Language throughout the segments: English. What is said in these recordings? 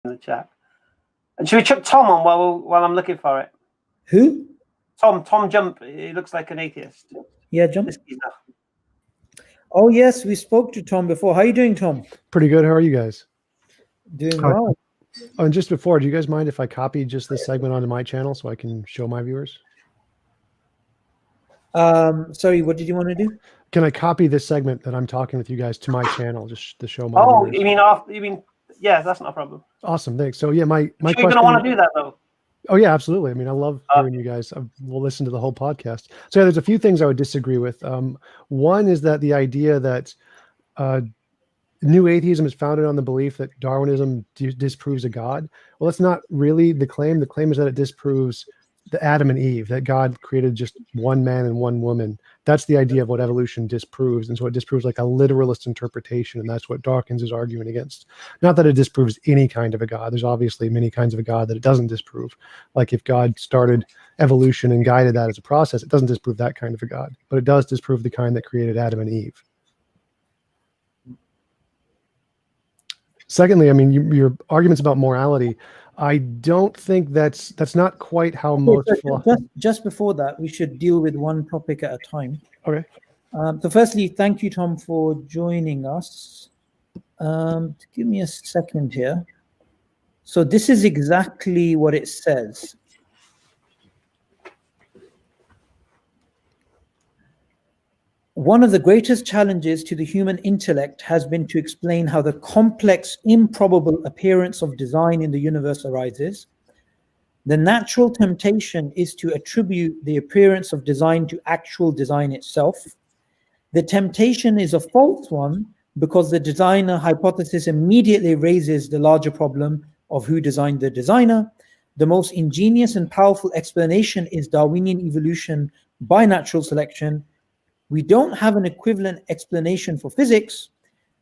in the chat. And should we chuck Tom on while I'm looking for it? Who? Tom Jump. He looks like an atheist. Yeah, Jump. Oh yes, we spoke to Tom before. How are you doing, Tom? Pretty good. How are you guys? Doing well. Oh, and just before, do you guys mind if I copy just this segment onto my channel so I can show my viewers? Sorry, what did you want to do? Can I copy this segment that I'm talking with you guys to my channel just to show my viewers? You mean yeah, that's not a problem. Awesome, thanks. So yeah, my You're question, gonna want to do that though. Oh yeah, absolutely. I mean, I love hearing you guys. We'll listen to the whole podcast. So yeah, there's a few things I would disagree with. One is that the idea that new atheism is founded on the belief that Darwinism disproves a God. Well, that's not really the claim. The claim is that it disproves the Adam and Eve, that God created just one man and one woman. That's the idea of what evolution disproves. And so it disproves like a literalist interpretation. And that's what Dawkins is arguing against. Not that it disproves any kind of a God. There's obviously many kinds of a God that it doesn't disprove. Like if God started evolution and guided that as a process, it doesn't disprove that kind of a God. But it does disprove the kind that created Adam and Eve. Secondly, I mean, your arguments about morality, I don't think that's not quite how most. Just before that, we should deal with one topic at a time. Okay. So firstly, thank you, Tom, for joining us. Give me a second here. So this is exactly what it says. One of the greatest challenges to the human intellect has been to explain how the complex, improbable appearance of design in the universe arises. The natural temptation is to attribute the appearance of design to actual design itself. The temptation is a false one because the designer hypothesis immediately raises the larger problem of who designed the designer. The most ingenious and powerful explanation is Darwinian evolution by natural selection. We don't have an equivalent explanation for physics.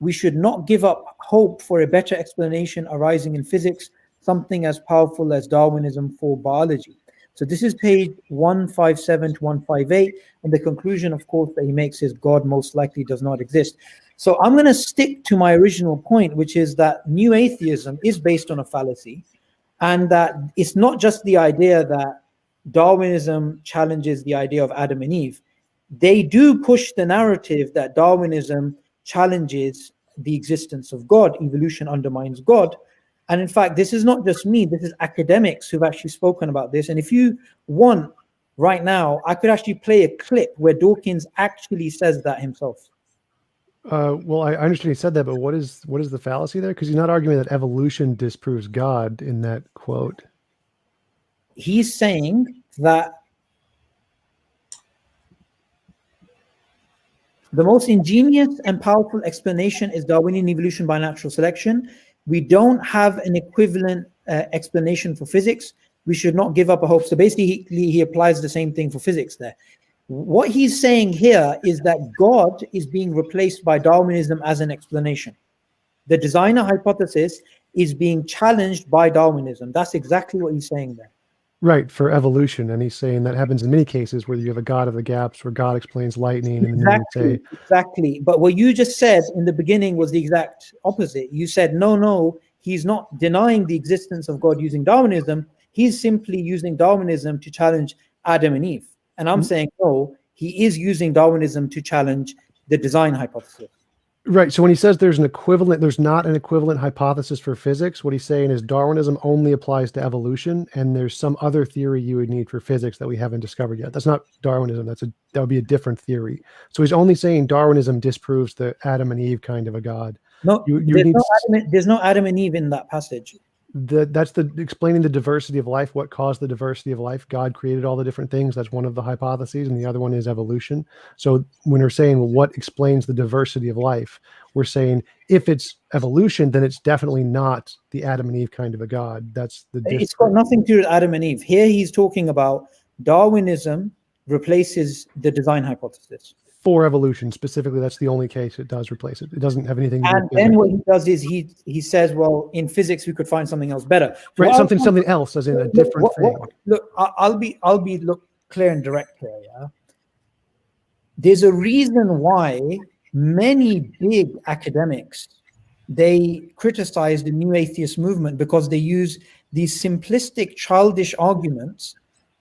We should not give up hope for a better explanation arising in physics, something as powerful as Darwinism for biology. So this is page 157 to 158. And the conclusion, of course, that he makes is God most likely does not exist. So I'm going to stick to my original point, which is that new atheism is based on a fallacy, and that it's not just the idea that Darwinism challenges the idea of Adam and Eve. They do push the narrative that Darwinism challenges the existence of God, evolution undermines God. And in fact, this is not just me, this is academics who've actually spoken about this. And if you want right now, I could actually play a clip where Dawkins actually says that himself. Well, I understand he said that, but what is the fallacy there? Because he's not arguing that evolution disproves God in that quote. He's saying that the most ingenious and powerful explanation is Darwinian evolution by natural selection. We don't have an equivalent explanation for physics. We should not give up a hope. So basically, he applies the same thing for physics there. What he's saying here is that God is being replaced by Darwinism as an explanation. The designer hypothesis is being challenged by Darwinism. That's exactly what he's saying there. Right, for evolution. And he's saying that happens in many cases where you have a God of the gaps, where God explains lightning. And Exactly. But what you just said in the beginning was the exact opposite. You said, no, he's not denying the existence of God using Darwinism. He's simply using Darwinism to challenge Adam and Eve. And I'm saying, no, he is using Darwinism to challenge the design hypothesis. Right. So when he says there's not an equivalent hypothesis for physics, what he's saying is Darwinism only applies to evolution, and there's some other theory you would need for physics that we haven't discovered yet. That's not Darwinism. That would be a different theory. So he's only saying Darwinism disproves the Adam and Eve kind of a God. No, there's no Adam and Eve in that passage. That's explaining the diversity of life. What caused the diversity of life? God created all the different things. That's one of the hypotheses, and the other one is evolution. So when we're saying what explains the diversity of life, we're saying if it's evolution, then it's definitely not the Adam and Eve kind of a God. That's the difference. It's got nothing to do with Adam and Eve. Here he's talking about Darwinism replaces the design hypothesis. For evolution specifically, that's the only case it does replace it. It doesn't have anything to do with then what he does is he says, well, in physics we could find something else better. Right, something else, as in a different thing. Look, I'll be clear and direct here. Yeah, there's a reason why many big academics they criticize the new atheist movement because they use these simplistic, childish arguments.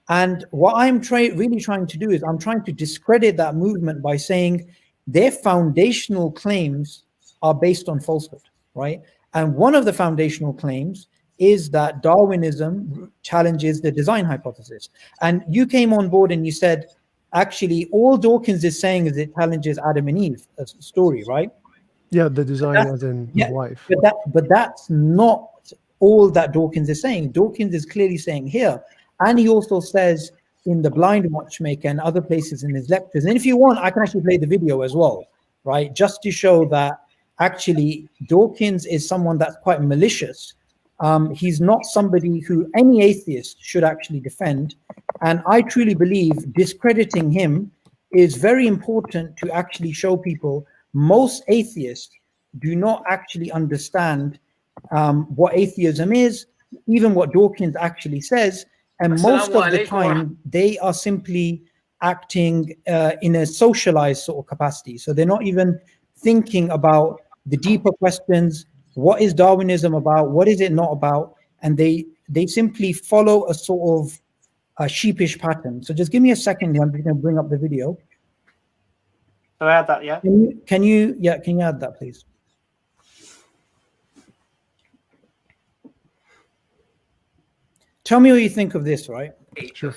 And what I'm really trying to do is I'm trying to discredit that movement by saying their foundational claims are based on falsehood, right? And one of the foundational claims is that Darwinism challenges the design hypothesis. And you came on board and you said, actually, all Dawkins is saying is it challenges Adam and Eve, a story, right? Yeah, the design as in life. But that's not all that Dawkins is saying. Dawkins is clearly saying here, and he also says in The Blind Watchmaker and other places in his lectures. And if you want, I can actually play the video as well, right? Just to show that actually Dawkins is someone that's quite malicious. He's not somebody who any atheist should actually defend. And I truly believe discrediting him is very important to actually show people most atheists do not actually understand what atheism is, even what Dawkins actually says. And most of the time, they are simply acting in a socialized sort of capacity. So they're not even thinking about the deeper questions. What is Darwinism about? What is it not about? And they simply follow a sort of a sheepish pattern. So just give me a second here. I'm just going to bring up the video. Can I add that? Yeah. Can you add that, please? Tell me what you think of this, right? Sure.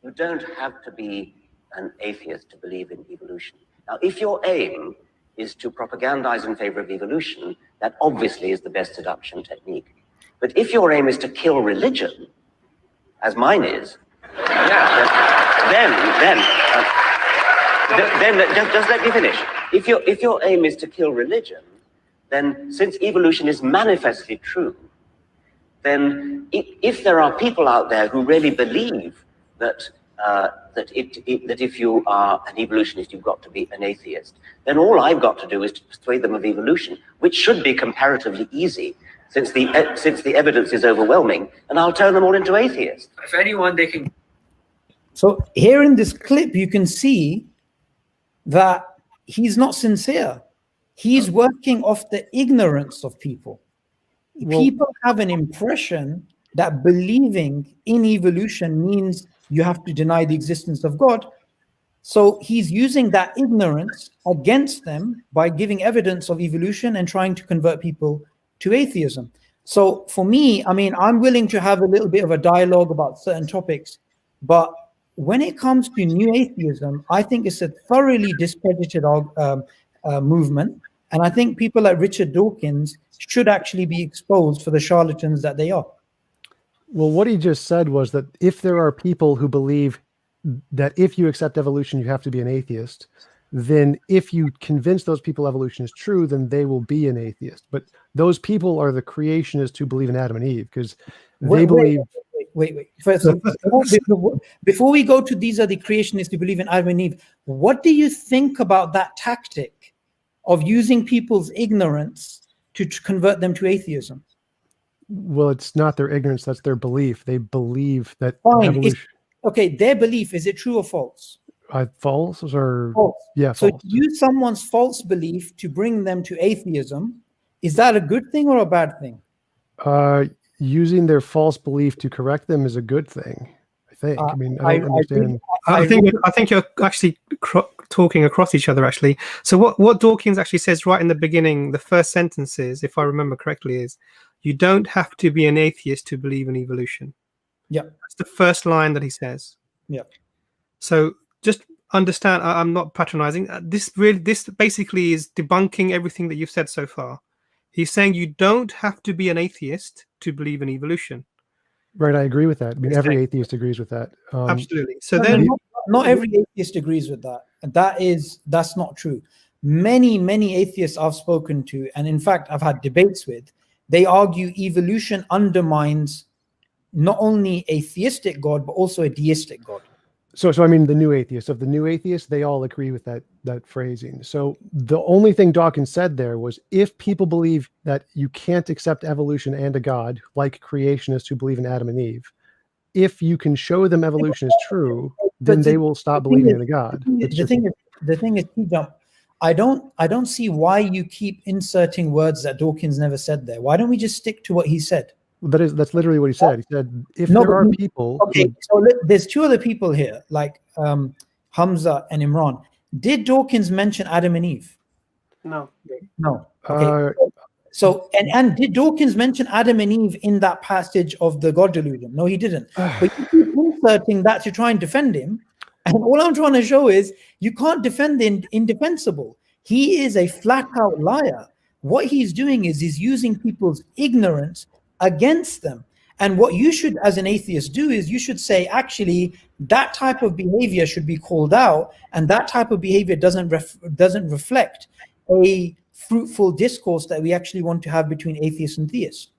You don't have to be an atheist to believe in evolution. Now, if your aim is to propagandize in favor of evolution, that obviously is the best seduction technique. But if your aim is to kill religion, as mine is, then just let me finish. If your aim is to kill religion, then since evolution is manifestly true, then if there are people out there who really believe that that if you are an evolutionist, you've got to be an atheist, then all I've got to do is to persuade them of evolution, which should be comparatively easy, since the evidence is overwhelming, and I'll turn them all into atheists. If anyone, they can. So here in this clip, you can see that he's not sincere. He's working off the ignorance of people. People have an impression that believing in evolution means you have to deny the existence of God. So he's using that ignorance against them by giving evidence of evolution and trying to convert people to atheism. So for me, I mean, I'm willing to have a little bit of a dialogue about certain topics, but when it comes to new atheism, I think it's a thoroughly discredited movement. And I think people like Richard Dawkins should actually be exposed for the charlatans that they are. Well, what he just said was that if there are people who believe that if you accept evolution, you have to be an atheist, then if you convince those people evolution is true, then they will be an atheist. But those people are the creationists who believe in Adam and Eve, because they believe... Wait. First, before we go to these are the creationists who believe in Adam and Eve, what do you think about that tactic of using people's ignorance to convert them to atheism? Well, it's not their ignorance, that's their belief. They believe that evolution... Okay, their belief, is it true or false? False or... False. Yeah, so false. To use someone's false belief to bring them to atheism, is that a good thing or a bad thing? Using their false belief to correct them is a good thing, I think. I mean, I don't understand. I think you're actually talking across each other, actually. So what Dawkins actually says right in the beginning, the first sentences, if I remember correctly, is you don't have to be an atheist to believe in evolution. Yeah. That's the first line that he says. Yeah. So just understand, I'm not patronizing. This basically is debunking everything that you've said so far. He's saying you don't have to be an atheist to believe in evolution. Right, I agree with that. I mean, every atheist agrees with that. Absolutely. So then, not every atheist agrees with that. And that's not true. Many atheists I've spoken to, and in fact I've had debates with, they argue evolution undermines not only a theistic God but also a deistic God. So I mean, the new atheists, of the new atheists, they all agree with that phrasing. So the only thing Dawkins said there was, if people believe that you can't accept evolution and a God, like creationists who believe in Adam and Eve, if you can show them evolution is true, then they will stop believing in a God. The thing is, TJump, I don't see why you keep inserting words that Dawkins never said there. Why don't we just stick to what he said? That's literally what he said. He said, if No, there are but- people. Okay, so there's two other people here, like Hamza and Imran. Did Dawkins mention Adam and Eve? No. No. Okay. So and did Dawkins mention Adam and Eve in that passage of the God delusion? No, he didn't. But you keep inserting that to try and defend him. And all I'm trying to show is you can't defend the indefensible. He is a flat out liar. What he's doing is he's using people's ignorance against them. And what you should, as an atheist, do is you should say, actually, that type of behavior should be called out, and that type of behavior doesn't reflect a fruitful discourse that we actually want to have between atheists and theists.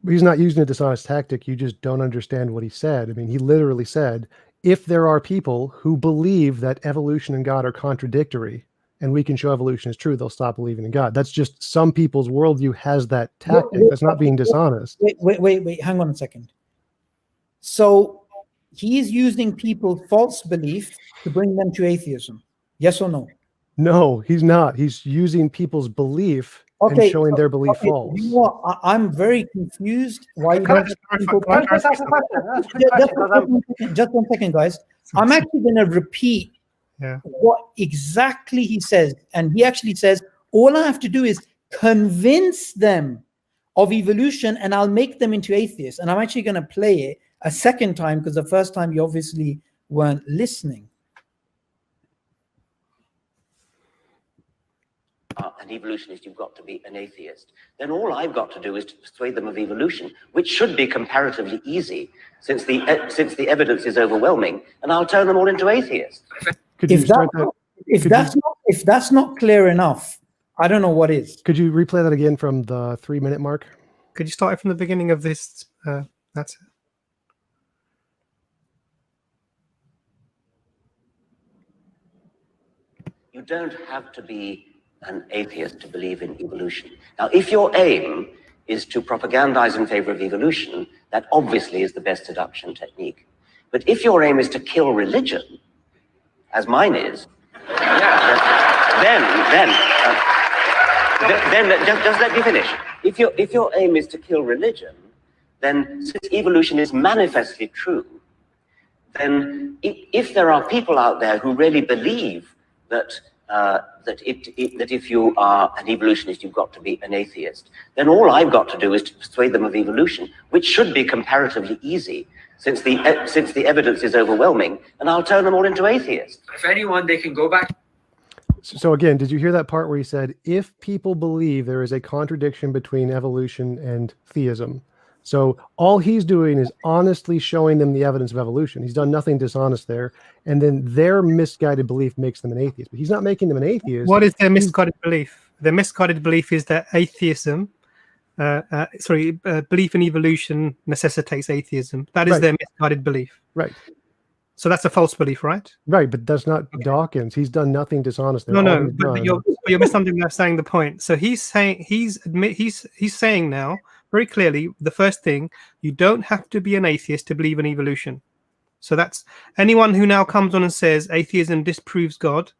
He's not using a dishonest tactic. You just don't understand what he said. I mean, he literally said, if there are people who believe that evolution and God are contradictory, and we can show evolution is true, they'll stop believing in God. That's just some people's worldview has that tactic. That's not being dishonest. Wait, hang on a second. So he is using people's false belief to bring them to atheism. Yes or no? No, he's not. He's using people's belief and showing their belief false. You know what? I'm very confused. Why you Can I just ask a question? That's a quick question, just one second, guys. I'm actually going to repeat what exactly he says. And he actually says, all I have to do is convince them of evolution and I'll make them into atheists. And I'm actually going to play it a second time because the first time you obviously weren't listening. An evolutionist, you've got to be an atheist. Then all I've got to do is to persuade them of evolution, which should be comparatively easy, since the evidence is overwhelming, and I'll turn them all into atheists. If that's not clear enough, I don't know what is. Could you replay that again from the 3-minute mark? Could you start it from the beginning of this? That's it. You don't have to be an atheist to believe in evolution. Now, if your aim is to propagandize in favor of evolution, that obviously is the best seduction technique. But if your aim is to kill religion, as mine is, then just let me finish. If your aim is to kill religion, then since evolution is manifestly true, then if there are people out there who really believe that that if you are an evolutionist, you've got to be an atheist, then all I've got to do is to persuade them of evolution, which should be comparatively easy, since the evidence is overwhelming, and I'll turn them all into atheists. If anyone, they can go back. So again, did you hear that part where he said, if people believe there is a contradiction between evolution and theism? So all he's doing is honestly showing them the evidence of evolution. He's done nothing dishonest there. And then their misguided belief makes them an atheist. But he's not making them an atheist. What is their misguided belief? Their misguided belief is that atheism, belief in evolution necessitates atheism. That is their misguided belief. Right. So that's a false belief, right? Right, but that's not Dawkins. He's done nothing dishonest there. No, but you're misunderstanding the point. So he's saying now very clearly, the first thing, you don't have to be an atheist to believe in evolution. So that's anyone who now comes on and says atheism disproves God,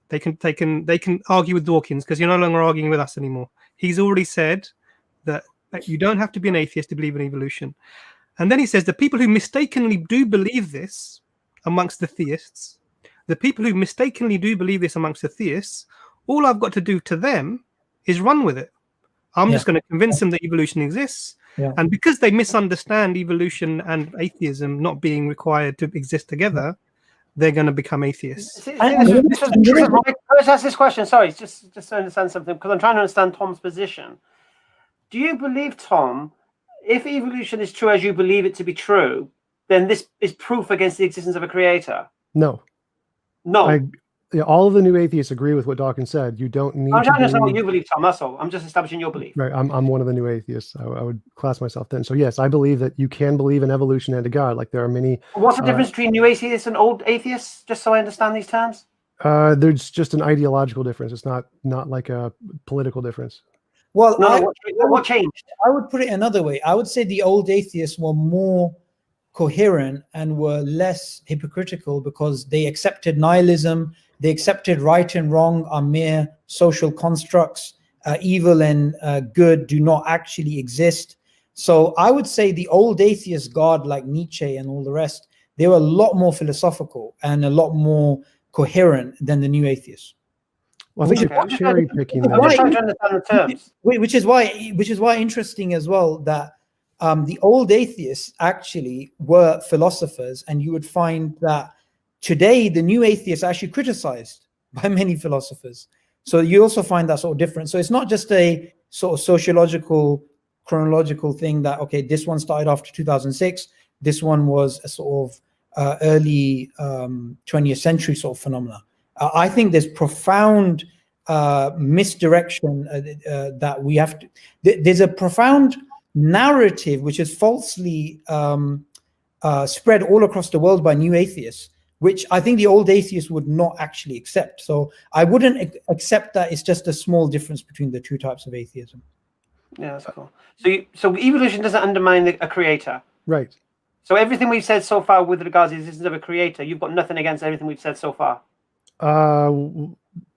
they can argue with Dawkins because you're no longer arguing with us anymore. He's already said that you don't have to be an atheist to believe in evolution. And then he says the people who mistakenly do believe this amongst the theists, all I've got to do to them is run with it. I'm just going to convince them that evolution exists. Yeah. And because they misunderstand evolution and atheism not being required to exist together, they're going to become atheists. Let's ask this question. Sorry, just to understand something, because I'm trying to understand Tom's position. Do you believe, Tom, if evolution is true as you believe it to be true, then this is proof against the existence of a creator? No. All of the new atheists agree with what Dawkins said. You don't need. I'm trying to understand what you believe, Tom. That's all. I'm just establishing your belief. Right. I'm one of the new atheists. I would class myself then. So yes, I believe that you can believe in evolution and a God. Like there are many. What's the difference between new atheists and old atheists? Just so I understand these terms. There's just an ideological difference. It's not like a political difference. Well, what changed? I would put it another way. I would say the old atheists were more coherent and were less hypocritical because they accepted nihilism, they accepted right and wrong are mere social constructs, evil and good do not actually exist. So I would say the old atheist God like Nietzsche and all the rest, they were a lot more philosophical and a lot more coherent than the new atheists. Well, I think you're cherry picking that. I'm just trying to understand the terms. Which is why interesting as well that the old atheists actually were philosophers, and you would find that today the new atheists are actually criticized by many philosophers. So you also find that sort of difference. So it's not just a sort of sociological, chronological thing that, okay, this one started after 2006, this one was a sort of early 20th century sort of phenomena. I think there's profound misdirection that we have to. There's a profound narrative which is falsely spread all across the world by new atheists, which I think the old atheists would not actually accept. So I wouldn't accept that it's just a small difference between the two types of atheism. Yeah, that's cool. So evolution doesn't undermine a creator. Right. So everything we've said so far with regards to the existence of a creator, you've got nothing against everything we've said so far.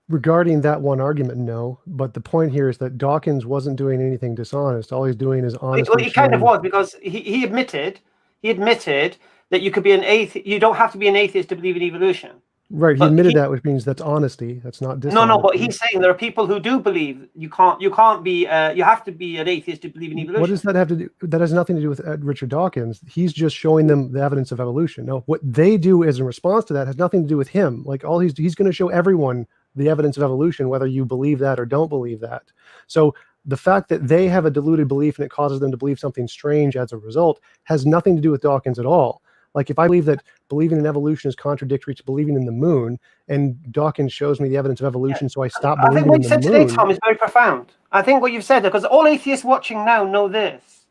Regarding that one argument, no. But the point here is that Dawkins wasn't doing anything dishonest. All he's doing is honest. Well, he kind of was, because he admitted that you could be an atheist. You don't have to be an atheist to believe in evolution. Right. He admitted that, which means that's honesty. That's not dishonest. No. But he's saying there are people who do believe you can't be. You have to be an atheist to believe in evolution. What does that have to do? That has nothing to do with Richard Dawkins. He's just showing them the evidence of evolution. No, what they do is in response to that has nothing to do with him. Like all he's going to show everyone the evidence of evolution, whether you believe that or don't believe that. So the fact that they have a deluded belief and it causes them to believe something strange as a result has nothing to do with Dawkins at all. Like if I believe that believing in evolution is contradictory to believing in the moon, and Dawkins shows me the evidence of evolution, so I stop believing in the moon. I think what you said today, Tom, is very profound. I think what you've said, because all atheists watching now know this.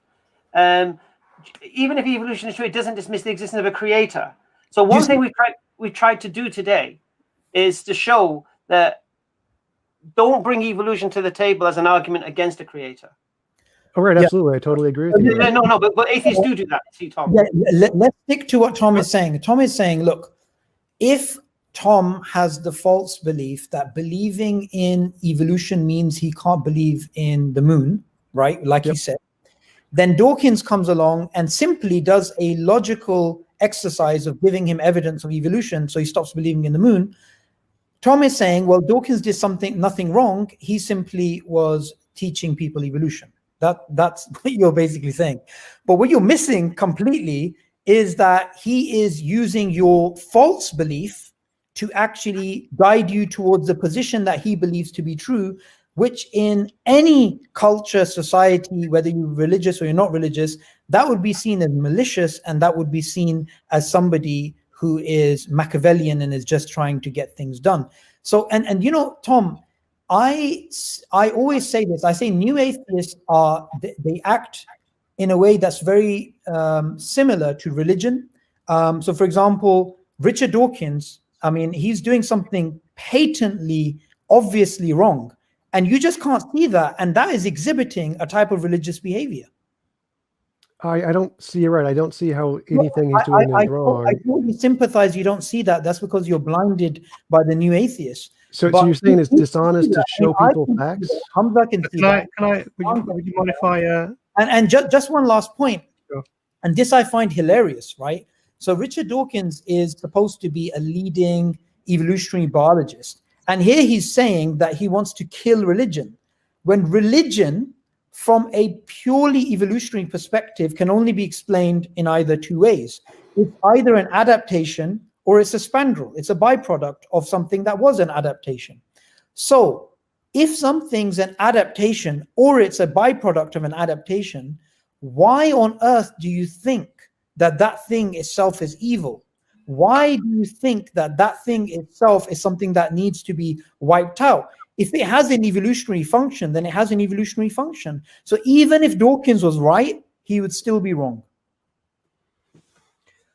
Even if evolution is true, it doesn't dismiss the existence of a creator. So one thing we've tried to do today is to show that don't bring evolution to the table as an argument against a creator. Oh, right, absolutely. I totally agree with you. No, but atheists do that. See, Tom. Yeah, let's stick to what Tom is saying. Tom is saying, look, if Tom has the false belief that believing in evolution means he can't believe in the moon, right? Like he said, then Dawkins comes along and simply does a logical exercise of giving him evidence of evolution, so he stops believing in the moon. Tom is saying, well, Dawkins did nothing wrong. He simply was teaching people evolution. That's what you're basically saying. But what you're missing completely is that he is using your false belief to actually guide you towards the position that he believes to be true, which in any culture, society, whether you're religious or you're not religious, that would be seen as malicious, and that would be seen as somebody who is Machiavellian and is just trying to get things done. So, and you know, Tom, I always say this. I say new atheists they act in a way that's very similar to religion. So, for example, Richard Dawkins, I mean, he's doing something patently, obviously wrong, and you just can't see that, and that is exhibiting a type of religious behavior. I don't see it right. I don't see how anything he's doing is wrong. I totally sympathize you don't see that. That's because you're blinded by the new atheists. So you're saying it's dishonest to show people facts? Hamza can see that. Would you mind if I... And just one last point. Sure. And this I find hilarious, right? So Richard Dawkins is supposed to be a leading evolutionary biologist. And here he's saying that he wants to kill religion. When religion, from a purely evolutionary perspective, can only be explained in either two ways. It's either an adaptation or it's a spandrel. It's a byproduct of something that was an adaptation. So if something's an adaptation or it's a byproduct of an adaptation, why on earth do you think that that thing itself is evil? Why do you think that that thing itself is something that needs to be wiped out? If it has an evolutionary function, then it has an evolutionary function. So even if Dawkins was right, he would still be wrong.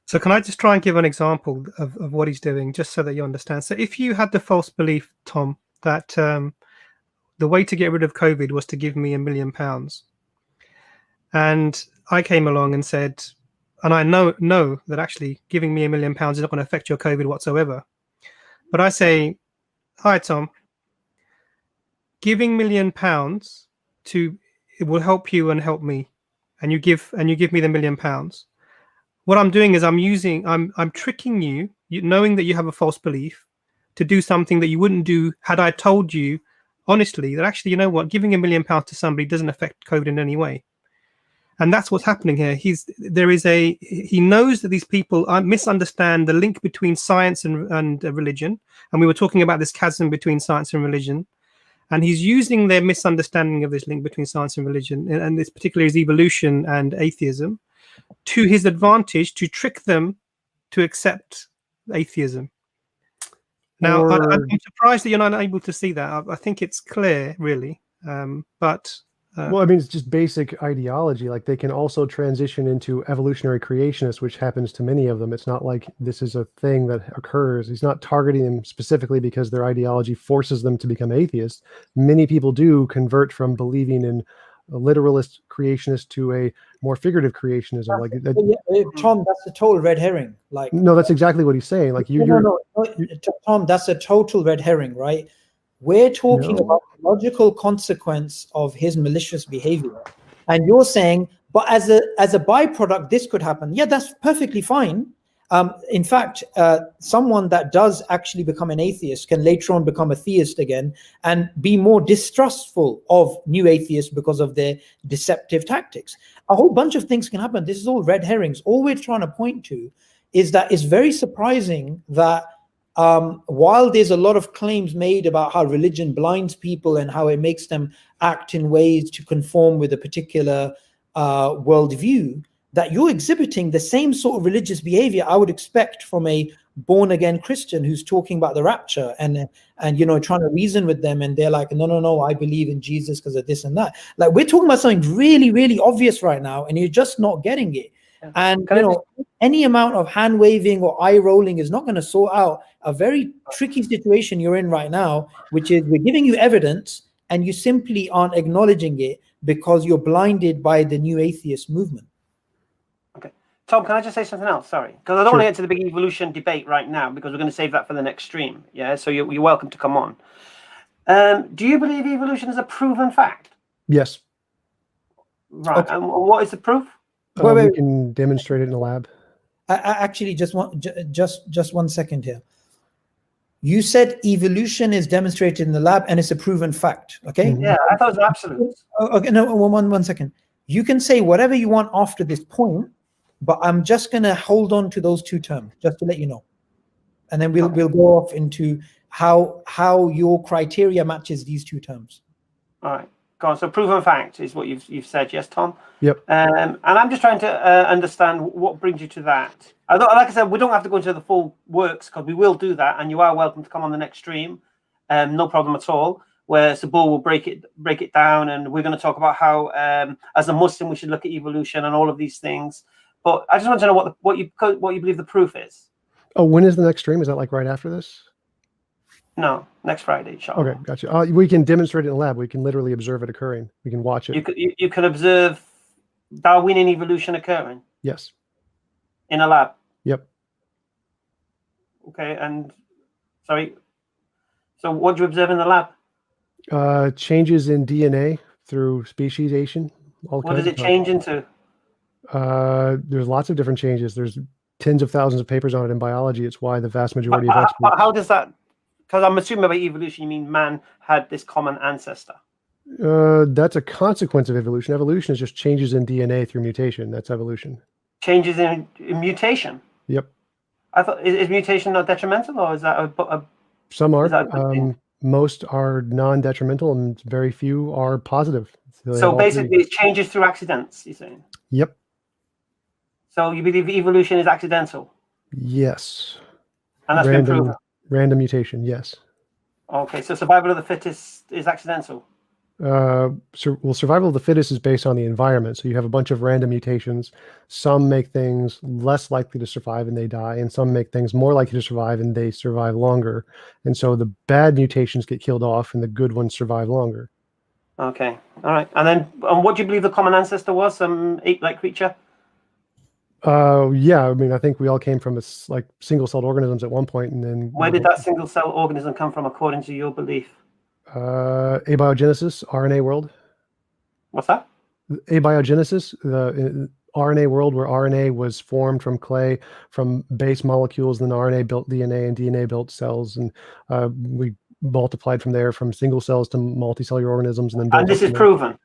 So can I just try and give an example of what he's doing, just so that you understand? So if you had the false belief, Tom, that the way to get rid of COVID was to give me £1 million, and I came along and said, and I know that actually giving me £1 million is not going to affect your COVID whatsoever. But I say, hi Tom, giving £1 million it will help you and help me, and you give me the £1 million. What I'm doing is I'm tricking you, knowing that you have a false belief, to do something that you wouldn't do had I told you honestly that actually, you know what, giving £1 million to somebody doesn't affect COVID in any way. And that's what's happening here. He knows that these people misunderstand the link between science and religion. And we were talking about this chasm between science and religion. And he's using their misunderstanding of this link between science and religion, and this particularly is evolution and atheism, to his advantage, to trick them to accept atheism. Now, I'm surprised that you're not able to see that. I think it's clear, really. Well, I mean, it's just basic ideology. Like, they can also transition into evolutionary creationists, which happens to many of them. It's not like this is a thing that occurs. He's not targeting them specifically because their ideology forces them to become atheists. Many people do convert from believing in a literalist creationist to a more figurative creationism. Tom, that's a total red herring. Like, no, that's exactly what he's saying. Like, Tom, that's a total red herring, right? We're talking about the logical consequence of his malicious behavior, and you're saying, but as a byproduct, this could happen. Yeah, that's perfectly fine. In fact, someone that does actually become an atheist can later on become a theist again and be more distrustful of new atheists because of their deceptive tactics. A whole bunch of things can happen. This is all red herrings. All we're trying to point to is that it's very surprising that while there's a lot of claims made about how religion blinds people and how it makes them act in ways to conform with a particular worldview, that you're exhibiting the same sort of religious behavior I would expect from a born-again Christian who's talking about the rapture and trying to reason with them, and they're like, no, I believe in Jesus because of this and that. Like, we're talking about something really, really obvious right now, and you're just not getting it. And any amount of hand waving or eye rolling is not going to sort out a very tricky situation you're in right now, which is we're giving you evidence and you simply aren't acknowledging it because you're blinded by the new atheist movement. Okay, Tom, can I just say something else? Sorry, because I don't want to get to the big evolution debate right now because we're going to save that for the next stream. Yeah, so you're welcome to come on. Do you believe evolution is a proven fact? Yes. Right. Okay. And what is the proof? We can demonstrate it in a lab. I actually just 1 second here. You said evolution is demonstrated in the lab and it's a proven fact. Okay. Mm-hmm. Yeah, I thought it was absolute. Okay, no, one second. You can say whatever you want after this point, but I'm just gonna hold on to those two terms just to let you know, and then we'll go off into how your criteria matches these two terms. All right. So proven fact is what you've said, yes, Tom? Yep. And I'm just trying to understand what brings you to that. Like I said, we don't have to go into the full works because we will do that, and you are welcome to come on the next stream. No problem at all. Where Sabur will break it down, and we're going to talk about how, as a Muslim, we should look at evolution and all of these things. But I just want to know what you believe the proof is. Oh, when is the next stream? Is that like right after this? No, next Friday, inshallah. Okay, gotcha. We can demonstrate it in the lab. We can literally observe it occurring. We can watch it. You can observe Darwinian evolution occurring? Yes. In a lab? Yep. Okay, and sorry. So what do you observe in the lab? Changes in DNA through speciation. What does it change into? There's lots of different changes. There's tens of thousands of papers on it in biology. It's why the vast majority of experts... How does that... Because I'm assuming by evolution, you mean man had this common ancestor. That's a consequence of evolution. Evolution is just changes in DNA through mutation. That's evolution. Changes in mutation? Yep. I thought, is mutation not detrimental, or is that Some are. Most are non-detrimental, and very few are positive. So basically, it changes through accidents, you're saying? Yep. So you believe evolution is accidental? Yes. And that's been proven? Random mutation, yes. Okay, so survival of the fittest is accidental? Survival of the fittest is based on the environment. So you have a bunch of random mutations. Some make things less likely to survive and they die, and some make things more likely to survive and they survive longer. And so the bad mutations get killed off and the good ones survive longer. Okay, all right. And then what do you believe the common ancestor was? Some ape-like creature? Yeah, I mean, I think we all came from like single-celled organisms at one point, and then Where did that single cell organism come from according to your belief? abiogenesis, RNA world. What's that? Abiogenesis, the RNA world, where RNA was formed from clay, from base molecules, and then RNA built DNA, and DNA built cells, and we multiplied from there, from single cells to multicellular organisms, and then built. And this is proven.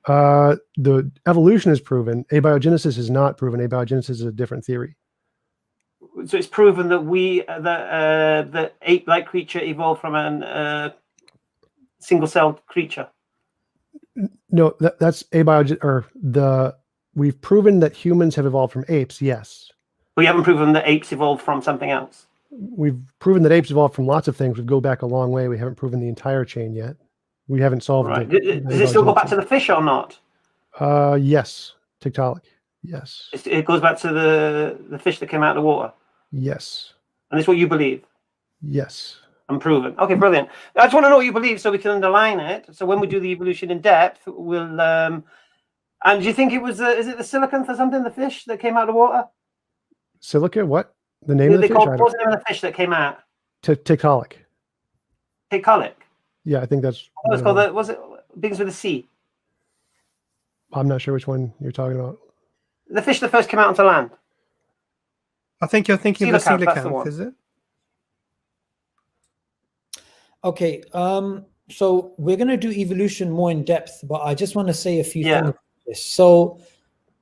The evolution is proven. Abiogenesis is not proven. Abiogenesis is a different theory. So it's proven that the ape-like creature evolved from a single-celled creature. No, that's we've proven that humans have evolved from apes, yes. We haven't proven that apes evolved from something else. We've proven that apes evolved from lots of things. We go back a long way. We haven't proven the entire chain yet. We haven't solved it. Does it still go back to the fish or not? Yes. Tiktaalik. Yes. It goes back to the fish that came out of the water. Yes. And it's what you believe. Yes. And proven. Okay, brilliant. I just want to know what you believe so we can underline it. So when we do the evolution in depth, we'll. And do you think it was? Is it the silicon for something? The fish that came out of the water? Silica? What? The name of the fish? What was the name of the fish that came out? Tiktaalik. Tiktaalik. Yeah, I think that's. It's called was it begins with a C? I'm not sure which one you're talking about. The fish that first came out onto land. I think you're thinking of the coelacanth, is it? Okay, so we're going to do evolution more in depth, but I just want to say a few things about this. So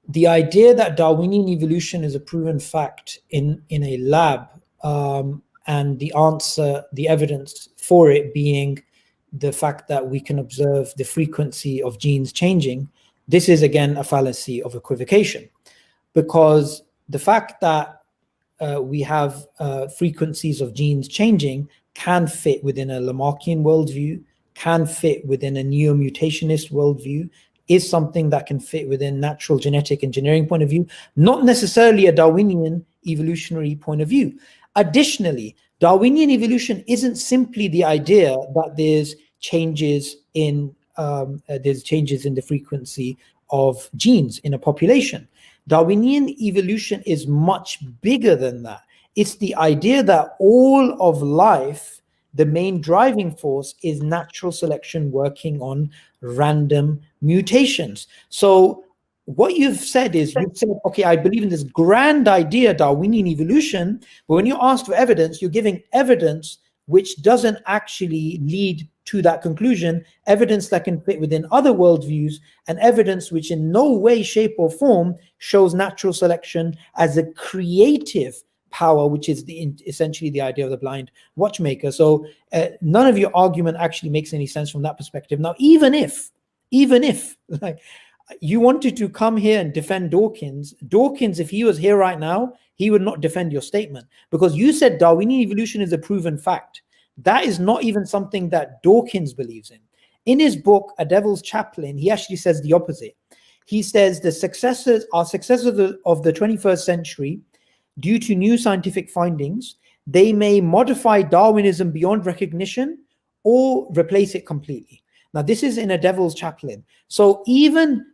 the idea that Darwinian evolution is a proven fact in a lab, and the answer, the evidence for it being the fact that we can observe the frequency of genes changing, this is again a fallacy of equivocation, because the fact that we have frequencies of genes changing can fit within a Lamarckian worldview, can fit within a neo-mutationist worldview, is something that can fit within natural genetic engineering point of view, not necessarily a Darwinian evolutionary point of view. Additionally, Darwinian evolution isn't simply the idea that there's changes in the frequency of genes in a population. Darwinian evolution is much bigger than that. It's the idea that all of life, the main driving force is natural selection working on random mutations. So what you've said is, you've said, okay, I believe in this grand idea, Darwinian evolution, but when you're asked for evidence, you're giving evidence which doesn't actually lead to that conclusion, evidence that can fit within other worldviews, and evidence which in no way, shape, or form shows natural selection as a creative power, which is essentially the idea of the blind watchmaker. So none of your argument actually makes any sense from that perspective. Now, even if like you wanted to come here and defend Dawkins, if he was here right now, he would not defend your statement, because you said Darwinian evolution is a proven fact. That is not even something that Dawkins believes in. In his book, A Devil's Chaplain, he actually says the opposite. He says the successors of the 21st century, due to new scientific findings, they may modify Darwinism beyond recognition or replace it completely. Now, this is in A Devil's Chaplain. So even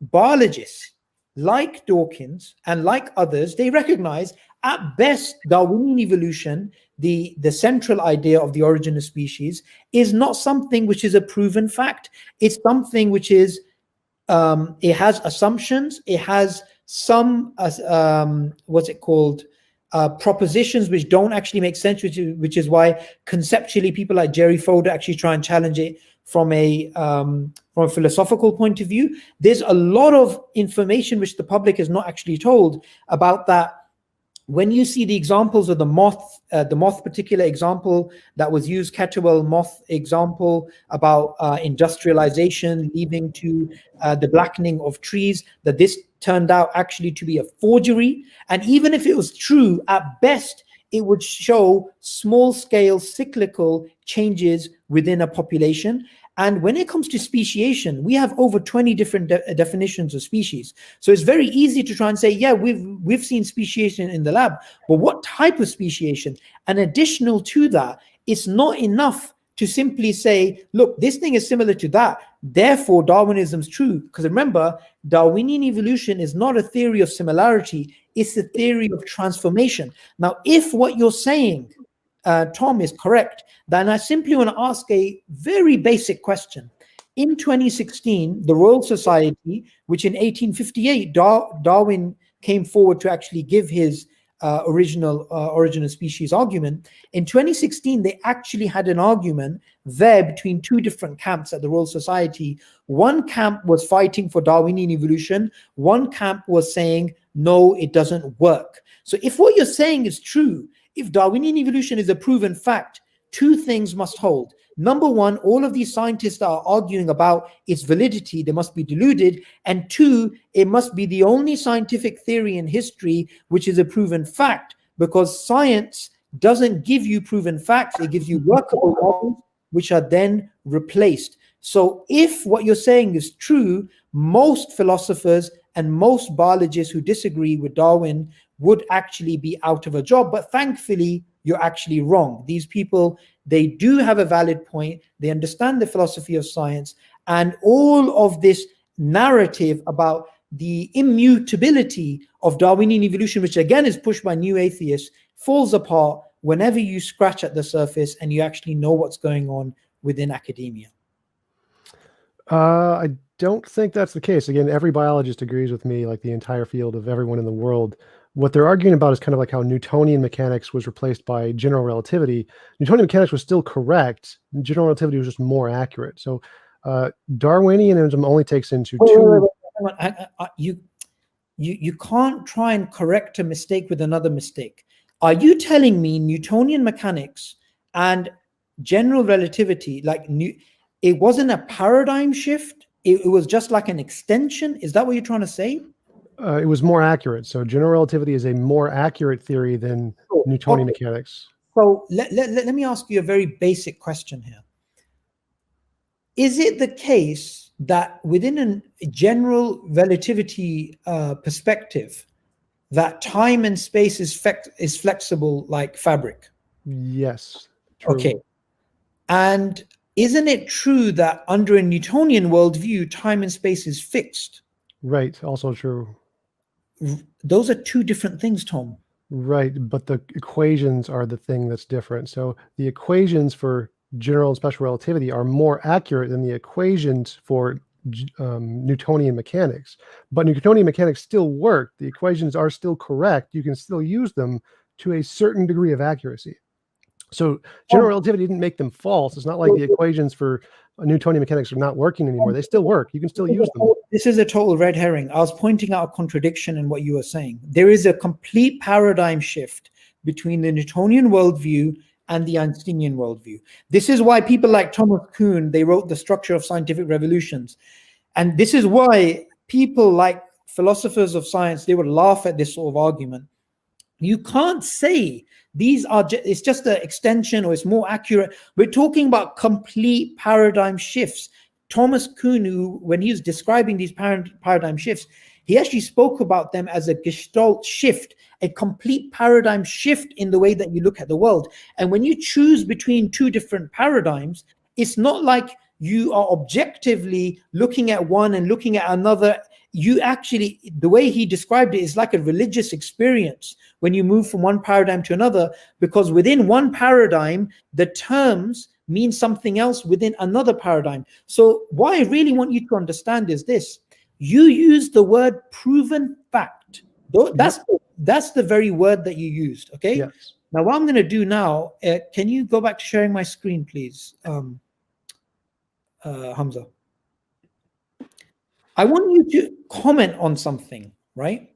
biologists like Dawkins and like others, they recognize at best Darwinian evolution, the central idea of the origin of species, is not something which is a proven fact. It's something which is, it has assumptions, it has some propositions which don't actually make sense, which is why conceptually people like Jerry Fodor actually try and challenge it from a philosophical point of view. There's a lot of information which the public is not actually told about that. When you see the examples of the moth particular example that was used, Kettlewell moth example about industrialization leading to the blackening of trees, that this turned out actually to be a forgery. And even if it was true, at best, it would show small-scale cyclical changes within a population. And when it comes to speciation, we have over 20 different definitions of species. So it's very easy to try and say, yeah, we've seen speciation in the lab, but what type of speciation? And additional to that, it's not enough to simply say, look, this thing is similar to that, therefore Darwinism's true. Because remember, Darwinian evolution is not a theory of similarity, it's a theory of transformation. Now, if what you're saying, Tom, is correct, then I simply want to ask a very basic question. In 2016, the Royal Society, which in 1858, Darwin came forward to actually give his original origin of species argument. In 2016, they actually had an argument there between two different camps at the Royal Society. One camp was fighting for Darwinian evolution. One camp was saying, no, it doesn't work. So if what you're saying is true, if Darwinian evolution is a proven fact, two things must hold. Number one, all of these scientists are arguing about its validity. They must be deluded. And two, it must be the only scientific theory in history which is a proven fact, because science doesn't give you proven facts. It gives you workable models which are then replaced. So if what you're saying is true, most philosophers and most biologists who disagree with Darwin would actually be out of a job. But thankfully, you're actually wrong. These people, they do have a valid point. They understand the philosophy of science, and all of this narrative about the immutability of Darwinian evolution, which again is pushed by new atheists, falls apart whenever you scratch at the surface and you actually know what's going on within academia. I don't think that's the case. Again, every biologist agrees with me, like the entire field of everyone in the world. What they're arguing about is kind of like how Newtonian mechanics was replaced by general relativity. Newtonian mechanics was still correct. General relativity was just more accurate. So Darwinianism only takes into two. You can't try and correct a mistake with another mistake. Are you telling me Newtonian mechanics and general relativity, it wasn't a paradigm shift? It was just like an extension? Is that what you're trying to say? It was more accurate. So general relativity is a more accurate theory than Newtonian mechanics. So let me ask you a very basic question here. Is it the case that within a general relativity perspective, that time and space is flexible like fabric? Yes. True. Okay. And isn't it true that under a Newtonian worldview, time and space is fixed? Right. Also true. Those are two different things, Tom. Right. But the equations are the thing that's different. So the equations for general and special relativity are more accurate than the equations for Newtonian mechanics. But Newtonian mechanics still work. The equations are still correct. You can still use them to a certain degree of accuracy. So general relativity didn't make them false. It's not like the equations for Newtonian mechanics are not working anymore. They still work. You can still use them. This is a total red herring. I was pointing out a contradiction in what you were saying. There is a complete paradigm shift between the Newtonian worldview and the Einsteinian worldview. This is why people like Thomas Kuhn, they wrote The Structure of Scientific Revolutions. And this is why people like philosophers of science, they would laugh at this sort of argument. You can't say these are it's just an extension or it's more accurate. We're talking about complete paradigm shifts. Thomas Kuhn, who, when he was describing these paradigm shifts, he actually spoke about them as a gestalt shift, a complete paradigm shift in the way that you look at the world. And when you choose between two different paradigms, it's not like you are objectively looking at one and looking at another. You actually, the way he described it is like a religious experience when you move from one paradigm to another, because within one paradigm, the terms mean something else within another paradigm. So what I really want you to understand is this. You use the word proven fact. That's the very word that you used, okay? Yes. Now, what I'm going to do now, can you go back to sharing my screen, please, Hamza? I want you to comment on something, right?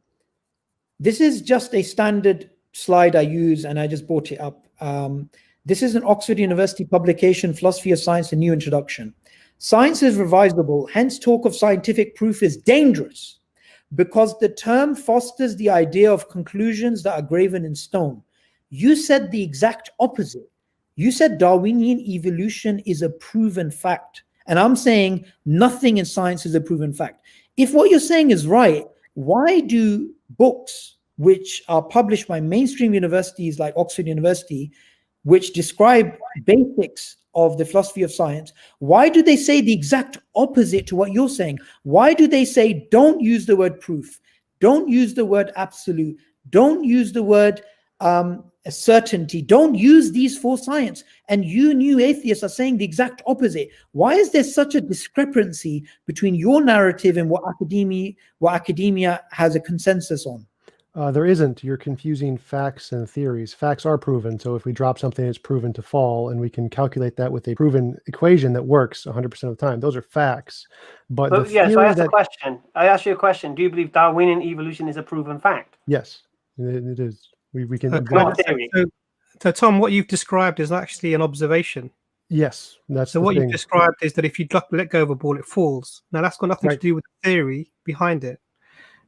This is just a standard slide I use, and I just brought it up. This is an Oxford University publication, Philosophy of Science, a New Introduction. Science is revisable, hence talk of scientific proof is dangerous because the term fosters the idea of conclusions that are graven in stone. You said the exact opposite. You said Darwinian evolution is a proven fact. And I'm saying nothing in science is a proven fact. If what you're saying is right, why do books which are published by mainstream universities like Oxford University, which describe basics of the philosophy of science, why do they say the exact opposite to what you're saying? Why do they say don't use the word proof, don't use the word absolute, don't use the word certainty, don't use these for science? And you new atheists are saying the exact opposite. Why is there such a discrepancy between your narrative and what academia has a consensus on? There isn't. You're confusing facts and theories. Facts are proven. So if we drop something, it's proven to fall, and we can calculate that with a proven equation that works 100% of the time. Those are facts. But the yeah, so I asked that, a question. I asked you a question. Do you believe Darwinian evolution is a proven fact? Yes, it is. We can. So Tom, what you've described is actually an observation. Yes, that's so. What you've described is that if you let go of a ball, it falls. Now that's got nothing to do with the theory behind it.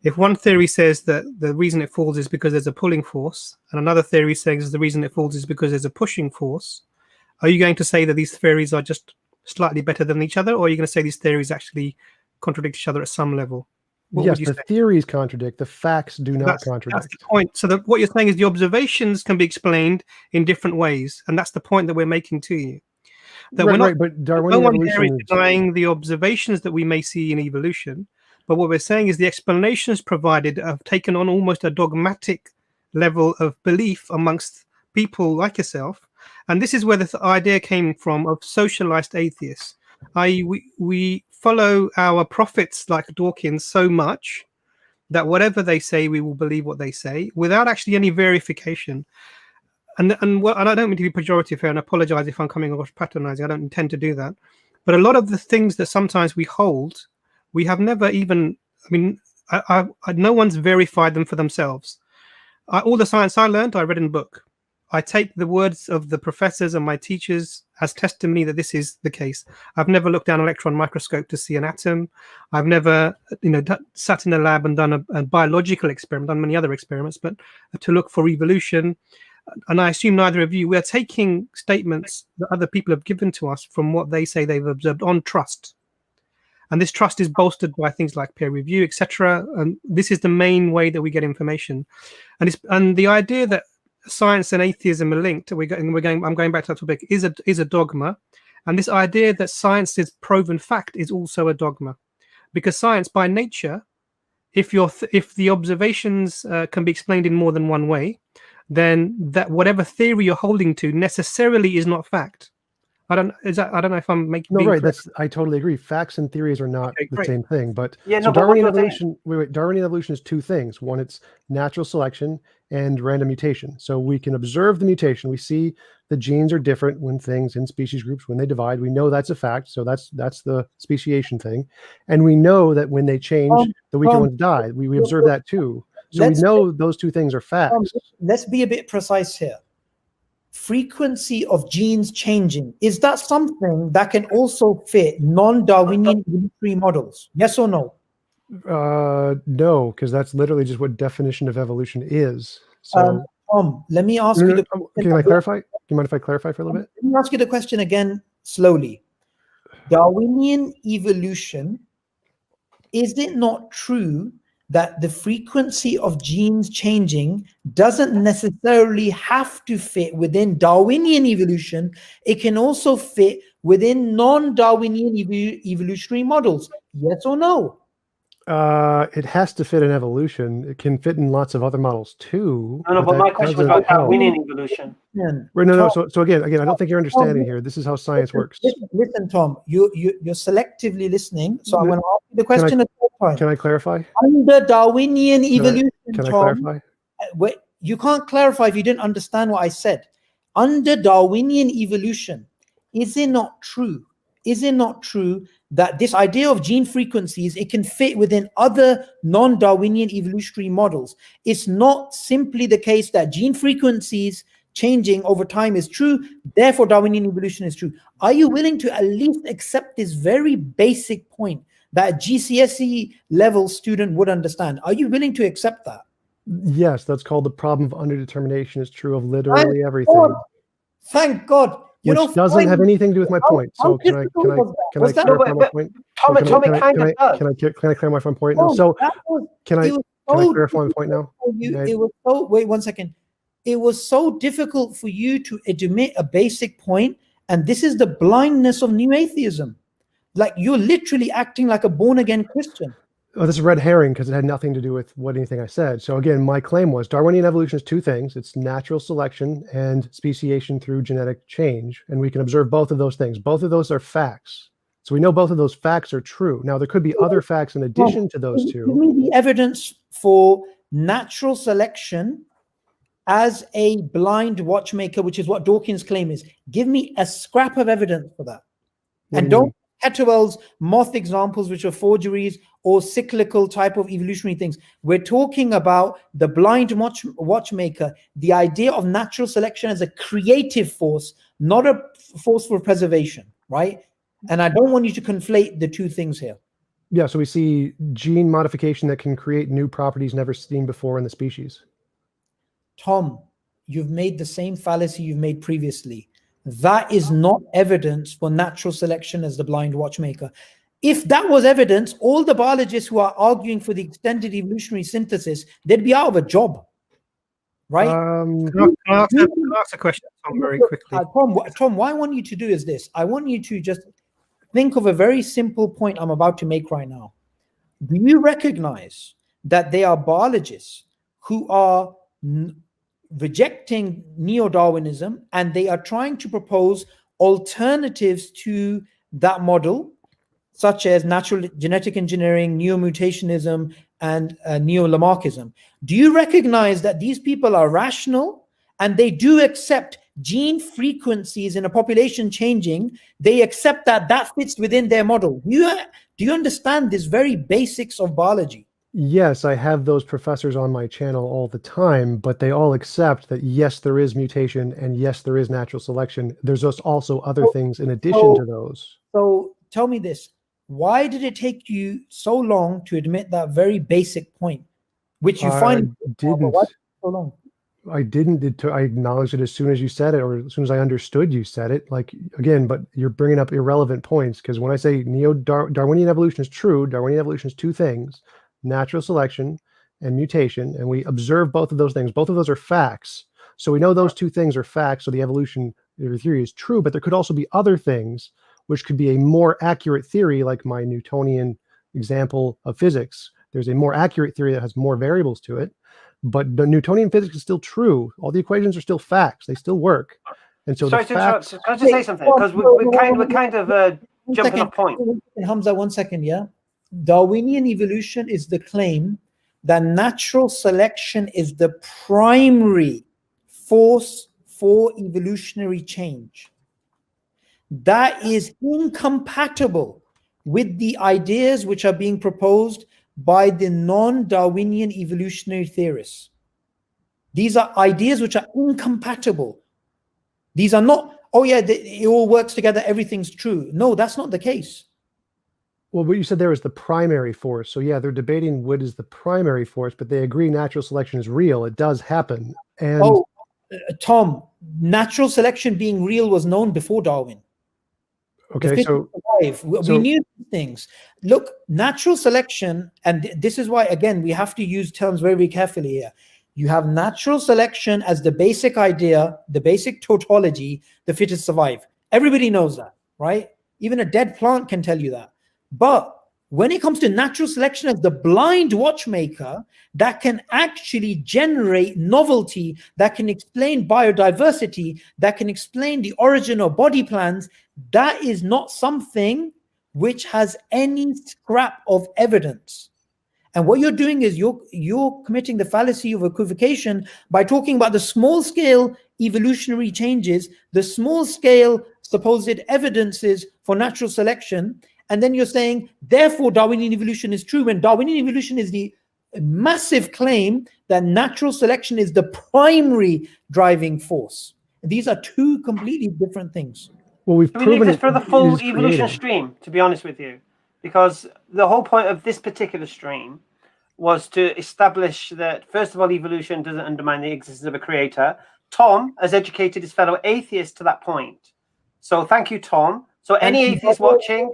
If one theory says that the reason it falls is because there's a pulling force, and another theory says the reason it falls is because there's a pushing force, are you going to say that these theories are just slightly better than each other, or are you going to say these theories actually contradict each other at some level? Yes, the theories contradict. The facts do not contradict. That's the point. So what you're saying is the observations can be explained in different ways, and that's the point that we're making to you. That but Darwinian evolution is denying the observations that we may see in evolution. But what we're saying is the explanations provided have taken on almost a dogmatic level of belief amongst people like yourself. And this is where the idea came from of socialized atheists. We follow our prophets like Dawkins so much that whatever they say, we will believe what they say without actually any verification. And I don't mean to be pejorative here, and I apologize if I'm coming across patronizing. I don't intend to do that. But a lot of the things that sometimes we hold, we have never even, no one's verified them for themselves. All the science I learned, I read in a book. I take the words of the professors and my teachers as testimony that this is the case. I've never looked down an electron microscope to see an atom. I've never, sat in a lab and done a biological experiment, done many other experiments, but to look for evolution. And I assume neither of you, we are taking statements that other people have given to us from what they say they've observed on trust. And this trust is bolstered by things like peer review, etc. And this is the main way that we get information. And the idea that science and atheism are linked, I'm going back to that topic, is a dogma. And this idea that science is proven fact is also a dogma. Because science, by nature, if the observations can be explained in more than one way, then that whatever theory you're holding to necessarily is not fact. I don't know if I'm making. No, right. I totally agree. Facts and theories are not the same thing. But Darwinian evolution is two things. One, it's natural selection and random mutation. So we can observe the mutation. We see the genes are different when things in species groups, when they divide. We know that's a fact. So that's the speciation thing. And we know that when they change, the weaker ones die. We observe that too. So we know those two things are facts. Let's be a bit precise here. Frequency of genes changing, is that something that can also fit non-Darwinian evolutionary models? Yes or no? No, because that's literally just what definition of evolution is. So, Tom, let me ask you. Can I clarify? Do you mind if I clarify for a little bit? Let me ask you the question again slowly. Darwinian evolution, is it not true that the frequency of genes changing doesn't necessarily have to fit within Darwinian evolution? It can also fit within non-Darwinian evolutionary models. Yes or no? It has to fit in evolution. It can fit in lots of other models too. No, but my question was about Darwinian evolution. No. So again, I don't think you're understanding here. This is how science works. Listen, Tom, you're selectively listening. So I'm going to ask you the question a third time. Can I clarify? Under Darwinian evolution, can I Tom, clarify? Wait, you can't clarify if you didn't understand what I said. Under Darwinian evolution, is it not true? Is it not true that this idea of gene frequencies, it can fit within other non-Darwinian evolutionary models? It's not simply the case that gene frequencies changing over time is true, therefore Darwinian evolution is true. Are you willing to at least accept this very basic point that a GCSE level student would understand? Are you willing to accept that? Yes, that's called the problem of underdetermination. It's true of literally everything. Thank God. Which doesn't have anything to do with my point. So can I clarify my point? Tom, can I clarify my point now? So can I clarify my point now? Wait 1 second. It was so difficult for you to admit a basic point, And this is the blindness of new atheism. Like, you're literally acting like a born-again Christian. Oh, this is red herring because it had nothing to do with anything I said. So again, my claim was Darwinian evolution is two things. It's natural selection and speciation through genetic change. And we can observe both of those things. Both of those are facts. So we know both of those facts are true. Now, there could be other facts in addition to those two. Give me the evidence for natural selection as a blind watchmaker, which is what Dawkins' claim is. Give me a scrap of evidence for that. And don't Hetwell's moth examples, which are forgeries or cyclical type of evolutionary things. We're talking about the blind watchmaker, the idea of natural selection as a creative force, not a force for preservation, right? And I don't want you to conflate the two things here. Yeah, so we see gene modification that can create new properties never seen before in the species. Tom, you've made the same fallacy you've made previously. That is not evidence for natural selection as the blind watchmaker. If that was evidence, all the biologists who are arguing for the extended evolutionary synthesis, they'd be out of a job, right? Can I ask a question, Tom, very quickly? Tom, what I want you to do is this. I want you to just think of a very simple point I'm about to make right now. Do you recognize that they are biologists who are rejecting neo-Darwinism, and they are trying to propose alternatives to that model, such as natural genetic engineering, neo-mutationism, and neo-Lamarckism? Do you recognize that these people are rational and they do accept gene frequencies in a population changing? They accept that that fits within their model. Do you understand this very basics of biology? Yes, I have those professors on my channel all the time, but they all accept that yes, there is mutation and yes, there is natural selection. There's just also other things in addition to those. So tell me this, why did it take you so long to admit that very basic point, which you find didn't. So long? I didn't. I acknowledged it as soon as you said it, or as soon as I understood you said it. Like, again, but you're bringing up irrelevant points, because when I say Darwinian evolution is true, Darwinian evolution is two things: natural selection and mutation, and we observe both of those things. Both of those are facts. So we know those two things are facts, so the evolution theory is true, but there could also be other things which could be a more accurate theory, like my Newtonian example of physics. There's a more accurate theory that has more variables to it, but the Newtonian physics is still true. All the equations are still facts. They still work. And so Sorry to interrupt. Can I just say something? Because we're kind of jumping off point. Hamza, 1 second, yeah? Darwinian evolution is the claim that natural selection is the primary force for evolutionary change. That is incompatible with the ideas which are being proposed by the non-Darwinian evolutionary theorists. These are ideas which are incompatible. These are not, oh yeah, it all works together, everything's true. No, that's not the case. Well, what you said there is the primary force. So yeah, they're debating what is the primary force, but they agree natural selection is real. It does happen. And Tom, natural selection being real was known before Darwin. Okay, so we knew things. Look, natural selection, and this is why, again, we have to use terms very, very carefully here. You have natural selection as the basic idea, the basic tautology, the fittest survive. Everybody knows that, right? Even a dead plant can tell you that. But when it comes to natural selection as the blind watchmaker that can actually generate novelty, that can explain biodiversity, that can explain the origin of body plans, that is not something which has any scrap of evidence. And what you're doing is you're committing the fallacy of equivocation by talking about the small scale evolutionary changes, the small scale supposed evidences for natural selection. And then you're saying, therefore, Darwinian evolution is true, when Darwinian evolution is the massive claim that natural selection is the primary driving force. These are two completely different things. Well, we need this for the full evolution stream, to be honest with you, because the whole point of this particular stream was to establish that, first of all, evolution doesn't undermine the existence of a creator. Tom has educated his fellow atheists to that point. So thank you, Tom. So any atheist watching...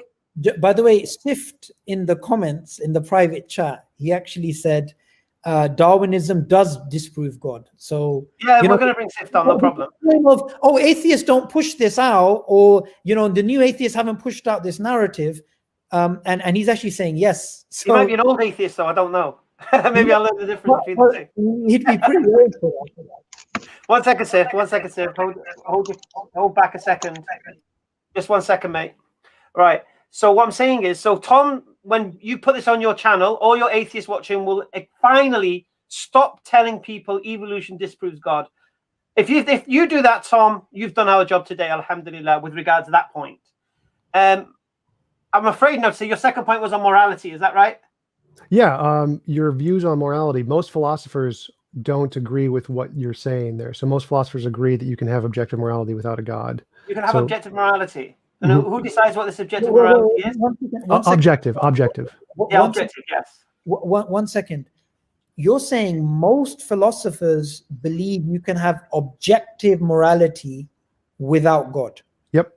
By the way, Sift in the comments, in the private chat, he actually said, Darwinism does disprove God. So Yeah, you we're know, going to bring Sif down, no problem. of, oh, atheists don't push this out, or the new atheists haven't pushed out this narrative, and he's actually saying yes. So He might be an old atheist, though. I don't know. Maybe I'll learn the difference between the two. he'd be pretty old for that. 1 second, Sif. 1 second, Sif. Hold back a second. Just 1 second, mate. Right. So what I'm saying is, so Tom, when you put this on your channel, all your atheists watching will finally stop telling people evolution disproves God. If you do that, Tom, you've done our job today, alhamdulillah, with regards to that point. I'm afraid not. So your second point was on morality. Is that right? Yeah. Your views on morality. Most philosophers don't agree with what you're saying there. So most philosophers agree that you can have objective morality without a God. You can have objective morality. And who decides what this objective morality is? Objective. Yeah, objective, yes. 1 second. You're saying most philosophers believe you can have objective morality without God. Yep.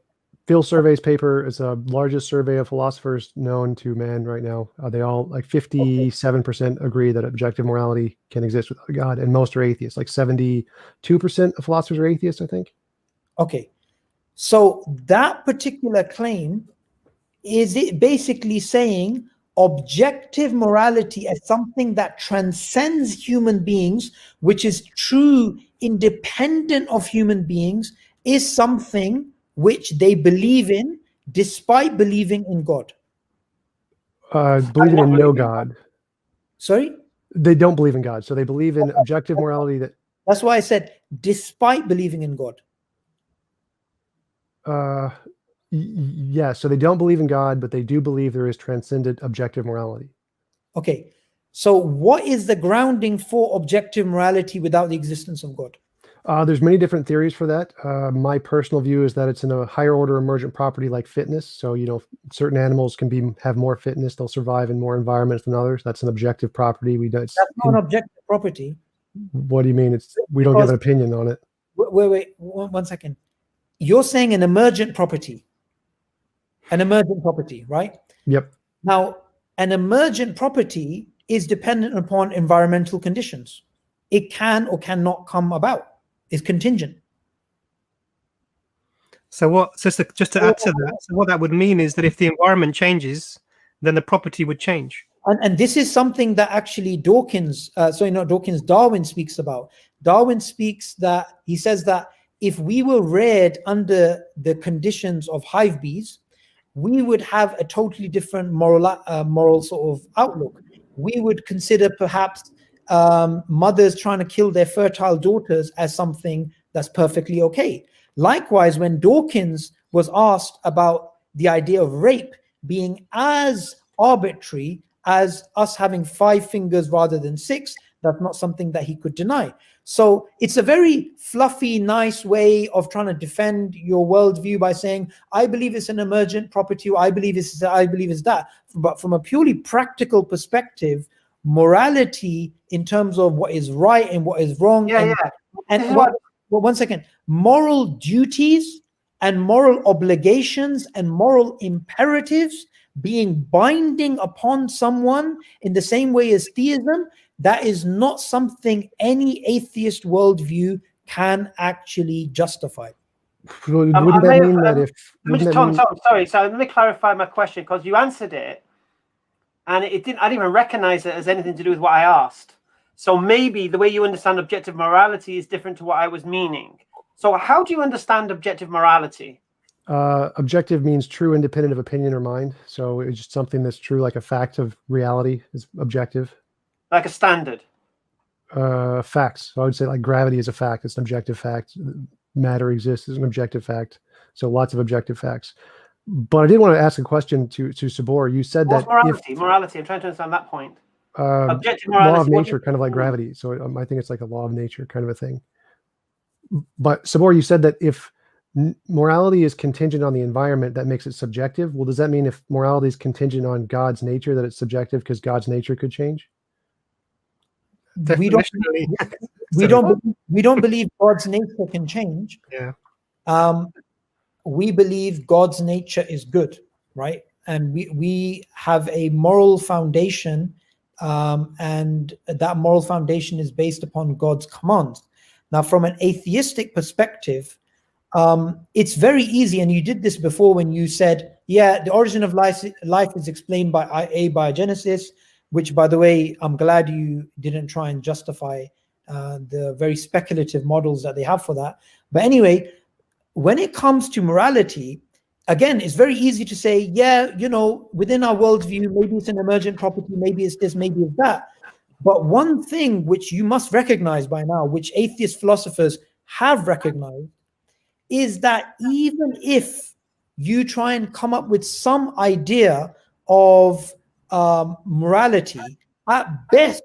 Phil Survey's paper is the largest survey of philosophers known to man right now. They all, like 57% agree that objective morality can exist without a God, and most are atheists. Like 72% of philosophers are atheists, I think. Okay. So that particular claim, is it basically saying objective morality as something that transcends human beings, which is true independent of human beings, is something which they believe in despite believing in God? Believing in no God. Sorry? They don't believe in God. So they believe in objective morality That's why I said despite believing in God. Yeah, so they don't believe in God, but they do believe there is transcendent objective morality. Okay. So what is the grounding for objective morality without the existence of God? There's many different theories for that. My personal view is that it's in a higher order emergent property like fitness. So, certain animals can have more fitness. They'll survive in more environments than others. That's an objective property. That's not an objective property. What do you mean? We don't give an opinion on it. Wait, 1 second. You're saying an emergent property. An emergent property, right? Yep. Now, an emergent property is dependent upon environmental conditions. It can or cannot come about. It's contingent. So just to add to that, so what that would mean is that if the environment changes, then the property would change. And this is something that actually Darwin speaks about. Darwin speaks that, he says that if we were reared under the conditions of hive bees, we would have a totally different moral sort of outlook. We would consider perhaps mothers trying to kill their fertile daughters as something that's perfectly okay. Likewise, when Dawkins was asked about the idea of rape being as arbitrary as us having 5 fingers rather than 6, that's not something that he could deny. So it's a very fluffy, nice way of trying to defend your worldview by saying, I believe it's an emergent property, or I believe it's that. But from a purely practical perspective, morality in terms of what is right and what is wrong. One second, moral duties and moral obligations and moral imperatives being binding upon someone in the same way as theism, that is not something any atheist worldview can actually justify. Wouldn't that mean that if... Tom, sorry. So let me clarify my question, because you answered it, and I didn't even recognize it as anything to do with what I asked. So maybe the way you understand objective morality is different to what I was meaning. So how do you understand objective morality? Objective means true, independent of opinion or mind. So it's just something that's true, like a fact of reality is objective. Like a standard? Facts. So I would say like gravity is a fact. It's an objective fact. Matter exists is an objective fact. So lots of objective facts. But I did want to ask a question to Sabor. You said that morality. I'm trying to understand that point. Objective morality, law of nature, kind of like gravity. So I think it's like a law of nature kind of a thing. But Sabor, you said that if morality is contingent on the environment, that makes it subjective. Well, does that mean if morality is contingent on God's nature, that it's subjective because God's nature could change? We don't believe God's nature can change. Yeah. We believe God's nature is good, right? And we have a moral foundation and that moral foundation is based upon God's commands. Now, from an atheistic perspective, it's very easy, and you did this before when you said, yeah, the origin of life is explained by abiogenesis, which, by the way, I'm glad you didn't try and justify the very speculative models that they have for that. But anyway, when it comes to morality, again, it's very easy to say, yeah, you know, within our worldview, maybe it's an emergent property, maybe it's this, maybe it's that. But one thing which you must recognize by now, which atheist philosophers have recognized, is that even if you try and come up with some idea of morality, at best,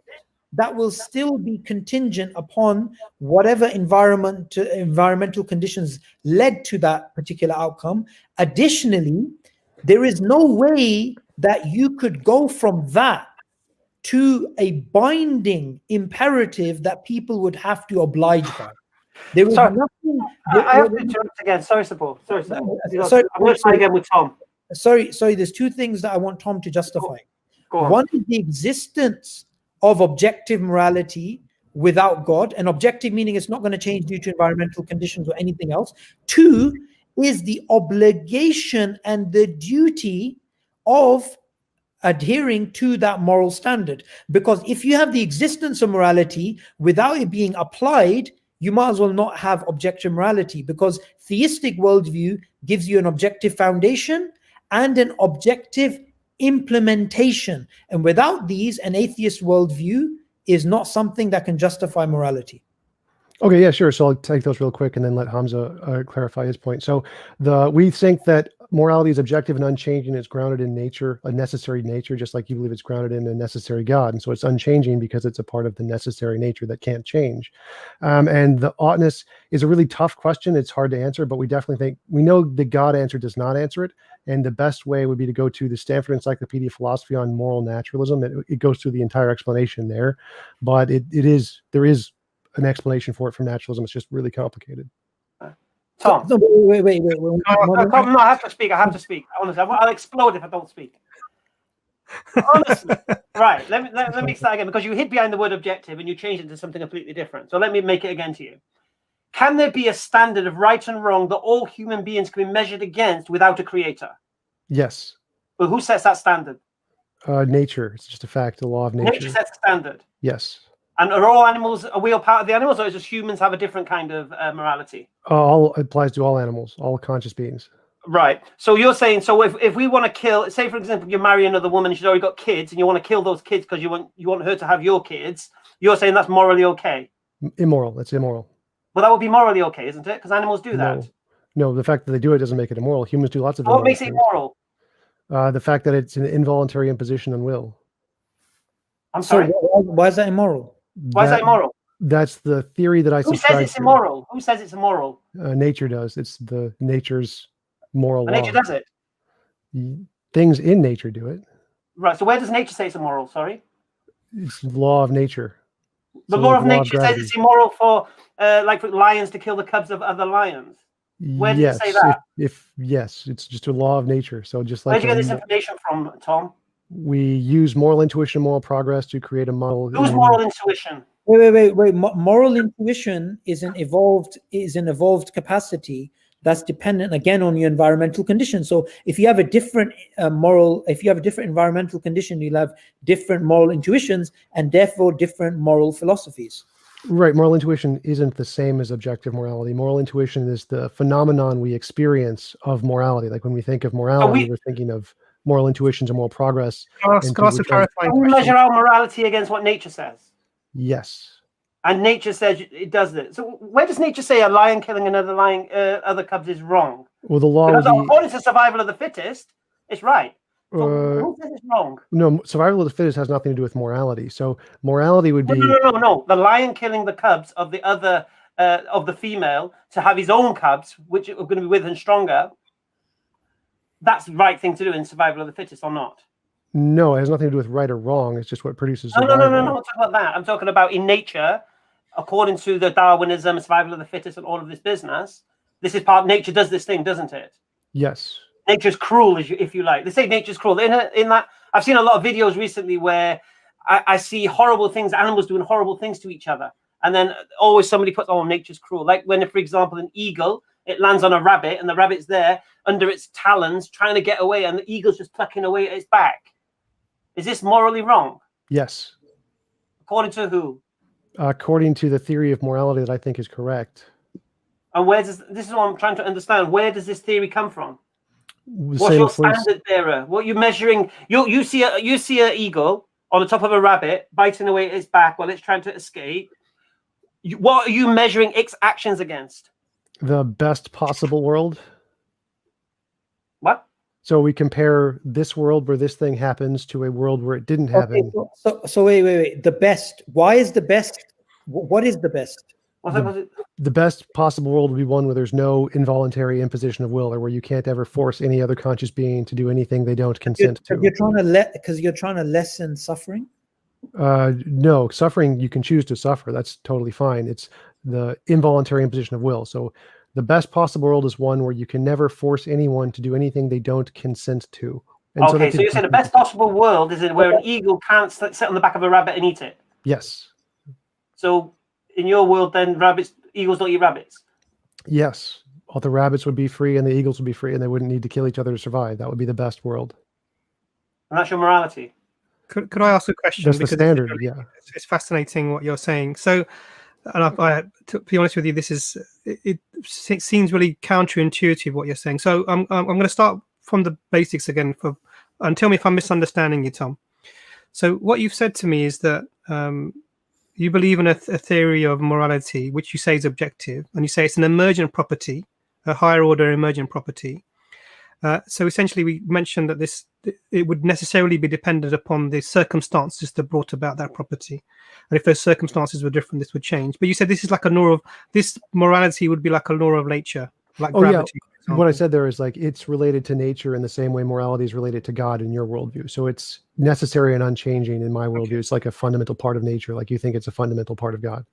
that will still be contingent upon whatever environmental conditions led to that particular outcome. Additionally, there is no way that you could go from that to a binding imperative that people would have to oblige by. There is nothing. I have to interrupt again. Sorry, Sabor. Sorry. I'm going to try again with Tom. Sorry. There's two things that I want Tom to justify. Go on. One is the existence of objective morality without God, and objective meaning it's not going to change due to environmental conditions or anything else. Two is the obligation and the duty of adhering to that moral standard. Because if you have the existence of morality without it being applied, you might as well not have objective morality, because theistic worldview gives you an objective foundation and an objective implementation. And without these, an atheist worldview is not something that can justify morality. Okay, yeah, sure. So I'll take those real quick and then let Hamza clarify his point. So we think that morality is objective and unchanging. It's grounded in nature, a necessary nature, just like you believe it's grounded in a necessary God. And so it's unchanging because it's a part of the necessary nature that can't change. And the oughtness is a really tough question. It's hard to answer, but we definitely think, we know the God answer does not answer it. And the best way would be to go to the Stanford Encyclopedia of Philosophy on Moral Naturalism. It goes through the entire explanation there, but there is an explanation for it from naturalism. It's just really complicated. Tom. No, wait. Tom, no, I have to speak. Honestly, I'll explode if I don't speak. Honestly. Right. Let me start again, because you hid behind the word objective and you changed it to something completely different. So let me make it again to you. Can there be a standard of right and wrong that all human beings can be measured against without a creator? Yes. Well, who sets that standard? Nature. It's just a fact, the law of nature. Nature sets the standard. Yes. And are all animals, are we all part of the animals, or is just humans have a different kind of morality? All applies to all animals, all conscious beings. Right. So you're saying, so if we want to kill, say for example, you marry another woman and she's already got kids, and you want to kill those kids because you want her to have your kids, you're saying that's morally okay? Immoral. That's immoral. Well, that would be morally okay, isn't it? Because animals do that. No, the fact that they do it doesn't make it immoral. Humans do lots of What makes it immoral? The fact that it's an involuntary imposition on will. I'm sorry. So why is that immoral? Why is that immoral? That's the theory that I subscribe to. Who says it's immoral? Who says it's immoral? Nature does. It's the nature's moral law. Nature does it? Things in nature do it. Right. So where does nature say it's immoral? Sorry? It's the law of nature. The law of nature says it's immoral for lions to kill the cubs of other lions. Where does it say that? Yes, it's just a law of nature. So just like where did you get this information from, Tom? We use moral intuition, moral progress to create a model. Who's moral intuition? Wait. Moral intuition is an evolved capacity that's dependent again on your environmental conditions. So if you have a different environmental condition, you'll have different moral intuitions and therefore different moral philosophies. Right. Moral intuition isn't the same as objective morality. Moral intuition is the phenomenon we experience of morality. Like when we think of morality, we're thinking of moral intuitions and moral progress. Can I ask a clarifying Can we question? measure our morality against what nature says? Yes. And nature says it does it. So where does nature say a lion killing another lion, other cubs is wrong? Well, the law because according to survival of the fittest, it's right. So who says it's wrong? No, survival of the fittest has nothing to do with morality. So morality would be no. The lion killing the cubs of the other of the female to have his own cubs, which are going to be with and stronger. That's the right thing to do in survival of the fittest, or not? No, it has nothing to do with right or wrong. It's just what produces survival. No. I'm not talking about that. I'm talking about in nature, according to the Darwinism, survival of the fittest, and all of this business. This is part. Nature does this thing, doesn't it? Yes. Nature's cruel, if you like. They say nature's cruel. In that, I've seen a lot of videos recently where I see horrible things, animals doing horrible things to each other. And then always somebody puts, oh, nature's cruel. Like when, for example, an eagle, it lands on a rabbit and the rabbit's there under its talons trying to get away and the eagle's just plucking away at its back. Is this morally wrong? Yes. According to who? According to the theory of morality that I think is correct. And where does, this is what I'm trying to understand, where does this theory come from? What's Same your for- standard bearer? What are you measuring? You see an eagle on the top of a rabbit biting away at its back while it's trying to escape. What are you measuring its actions against? The best possible world. What? So we compare this world where this thing happens to a world where it didn't happen. Okay, so wait. The best. Why is the best? What is the best? The best possible world would be one where there's no involuntary imposition of will, or where you can't ever force any other conscious being to do anything they don't consent to. You're trying to lessen suffering. No, suffering, you can choose to suffer. That's totally fine. It's the involuntary imposition of will. So the best possible world is one where you can never force anyone to do anything they don't consent to. And okay, so you're saying the best possible world is where an eagle can't sit on the back of a rabbit and eat it? Yes. So in your world, then eagles don't eat rabbits? Yes. All the rabbits would be free and the eagles would be free and they wouldn't need to kill each other to survive. That would be the best world. And that's your morality? Could I ask a question? That's the standard, yeah. It's fascinating what you're saying. So, and to be honest with you, it seems really counterintuitive what you're saying. So I'm going to start from the basics again and tell me if I'm misunderstanding you, Tom. So what you've said to me is that you believe in a theory of morality, which you say is objective, and you say it's an emergent property, a higher order emergent property. So essentially, we mentioned that it would necessarily be dependent upon the circumstances that brought about that property, and if those circumstances were different, this would change. But you said this is like a law of this morality would be like a law of nature, like gravity. Yeah. What I said there is like it's related to nature in the same way morality is related to God in your worldview. So it's necessary and unchanging in my worldview. Okay. It's like a fundamental part of nature, like you think it's a fundamental part of God.